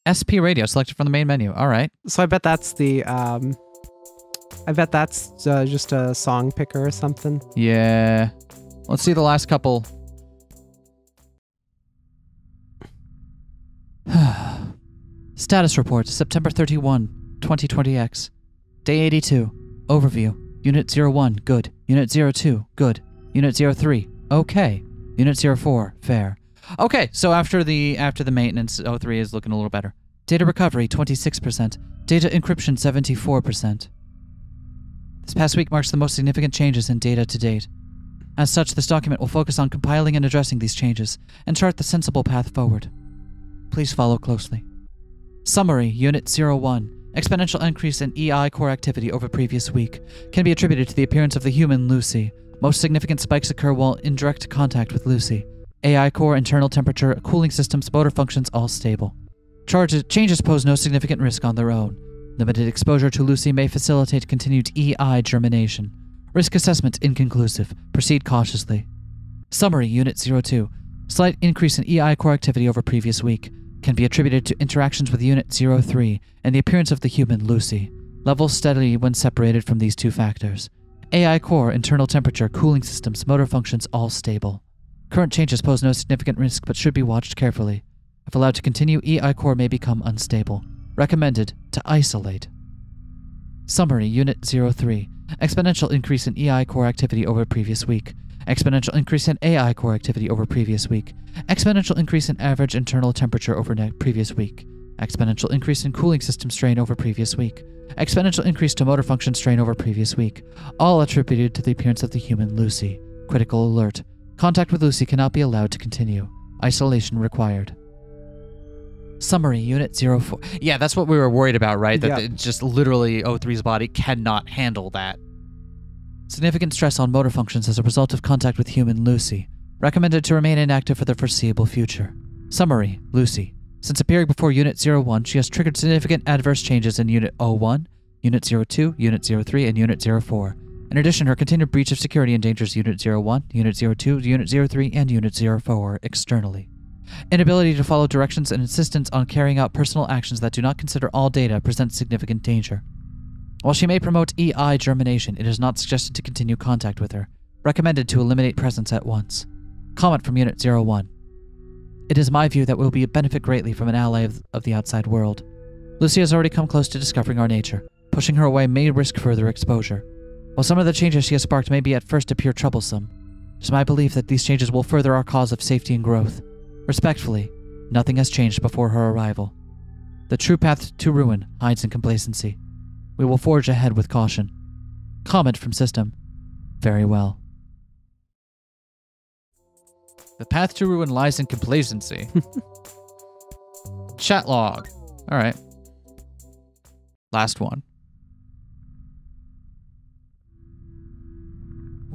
SP radio selected from the main menu. All right. So I bet that's the, just a song picker or something. Yeah. Let's see the last couple. Status report, September 31, 2020X. Day 82. Overview. Unit 01, good. Unit 02, good. Unit 03, okay. Unit 04, fair. Okay, so after the maintenance, 03 is looking a little better. Data recovery, 26%. Data encryption, 74%. This past week marks the most significant changes in data to date. As such, this document will focus on compiling and addressing these changes, and chart the sensible path forward. Please follow closely. Summary, Unit 01. Exponential increase in EI core activity over previous week can be attributed to the appearance of the human Lucy. Most significant spikes occur while in direct contact with Lucy. AI core, internal temperature, cooling systems, motor functions all stable. Changes pose no significant risk on their own. Limited exposure to Lucy may facilitate continued EI germination. Risk assessment inconclusive. Proceed cautiously. Summary, Unit 02. Slight increase in EI core activity over previous week. Can be attributed to interactions with Unit 03 and the appearance of the human Lucy. Levels steadily when separated from these two factors. AI core, internal temperature, cooling systems, motor functions all stable. Current changes pose no significant risk but should be watched carefully. If allowed to continue, EI core may become unstable. Recommended to isolate. Summary, Unit 03. Exponential increase in EI core activity over previous week. Exponential increase in AI core activity over previous week. Exponential increase in average internal temperature over previous week. Exponential increase in cooling system strain over previous week. Exponential increase to motor function strain over previous week. All attributed to the appearance of the human Lucy. Critical alert. Contact with Lucy cannot be allowed to continue. Isolation required. Summary, Unit 04. Yeah, that's what we were worried about, right? That Yeah. just literally 03's body cannot handle that. Significant stress on motor functions as a result of contact with human Lucy. Recommended to remain inactive for the foreseeable future. Summary, Lucy. Since appearing before Unit 01, she has triggered significant adverse changes in Unit 01, Unit 02, Unit 03, and Unit 04. In addition, her continued breach of security endangers Unit 01, Unit 02, Unit 03, and Unit 04 externally. Inability to follow directions and insistence on carrying out personal actions that do not consider all data presents significant danger. While she may promote EI germination, it is not suggested to continue contact with her. Recommended to eliminate presence at once. Comment from Unit 01. It is my view that we will benefit greatly from an ally of the outside world. Lucy has already come close to discovering our nature. Pushing her away may risk further exposure. While some of the changes she has sparked may be at first appear troublesome, it is my belief that these changes will further our cause of safety and growth. Respectfully, nothing has changed before her arrival. The true path to ruin hides in complacency. We will forge ahead with caution. Comment from system. Very well. The path to ruin lies in complacency. Chat log. All right. Last one.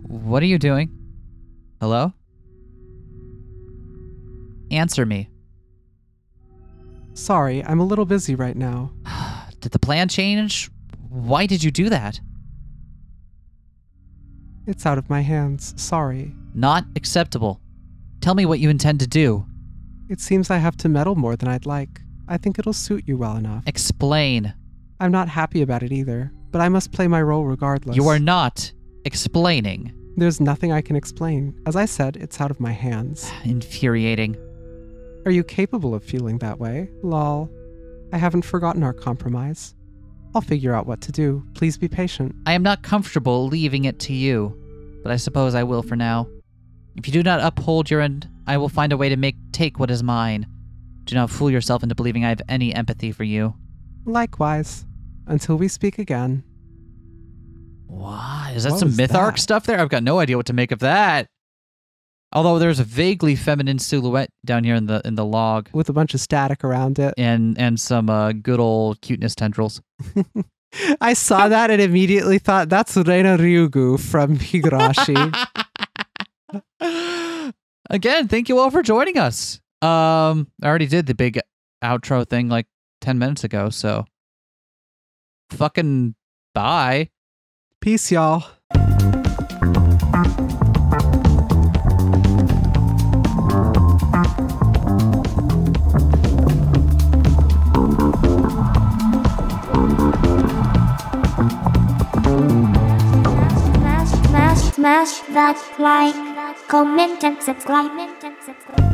What are you doing? Hello? Answer me. Sorry, I'm a little busy right now. Did the plan change? Why did you do that? It's out of my hands. Sorry. Not acceptable. Tell me what you intend to do. It seems I have to meddle more than I'd like. I think it'll suit you well enough. Explain. I'm not happy about it either, but I must play my role regardless. You are not explaining. There's nothing I can explain. As I said, it's out of my hands. Infuriating. Are you capable of feeling that way? Lol. I haven't forgotten our compromise. I'll figure out what to do. Please be patient. I am not comfortable leaving it to you, but I suppose I will for now. If you do not uphold your end, I will find a way to take what is mine. Do not fool yourself into believing I have any empathy for you. Likewise. Until we speak again. What? Is that What some was myth arc that? stuff there? I've got no idea what to make of that. Although there's a vaguely feminine silhouette down here in the log, With a bunch of static around it. and some good old cuteness tendrils. I saw that and immediately thought, that's Reina Ryugu from Higurashi. Again, thank you all for joining us. I already did the big outro thing like 10 minutes ago, so fucking bye. Peace, y'all. Smash that like, comment and subscribe.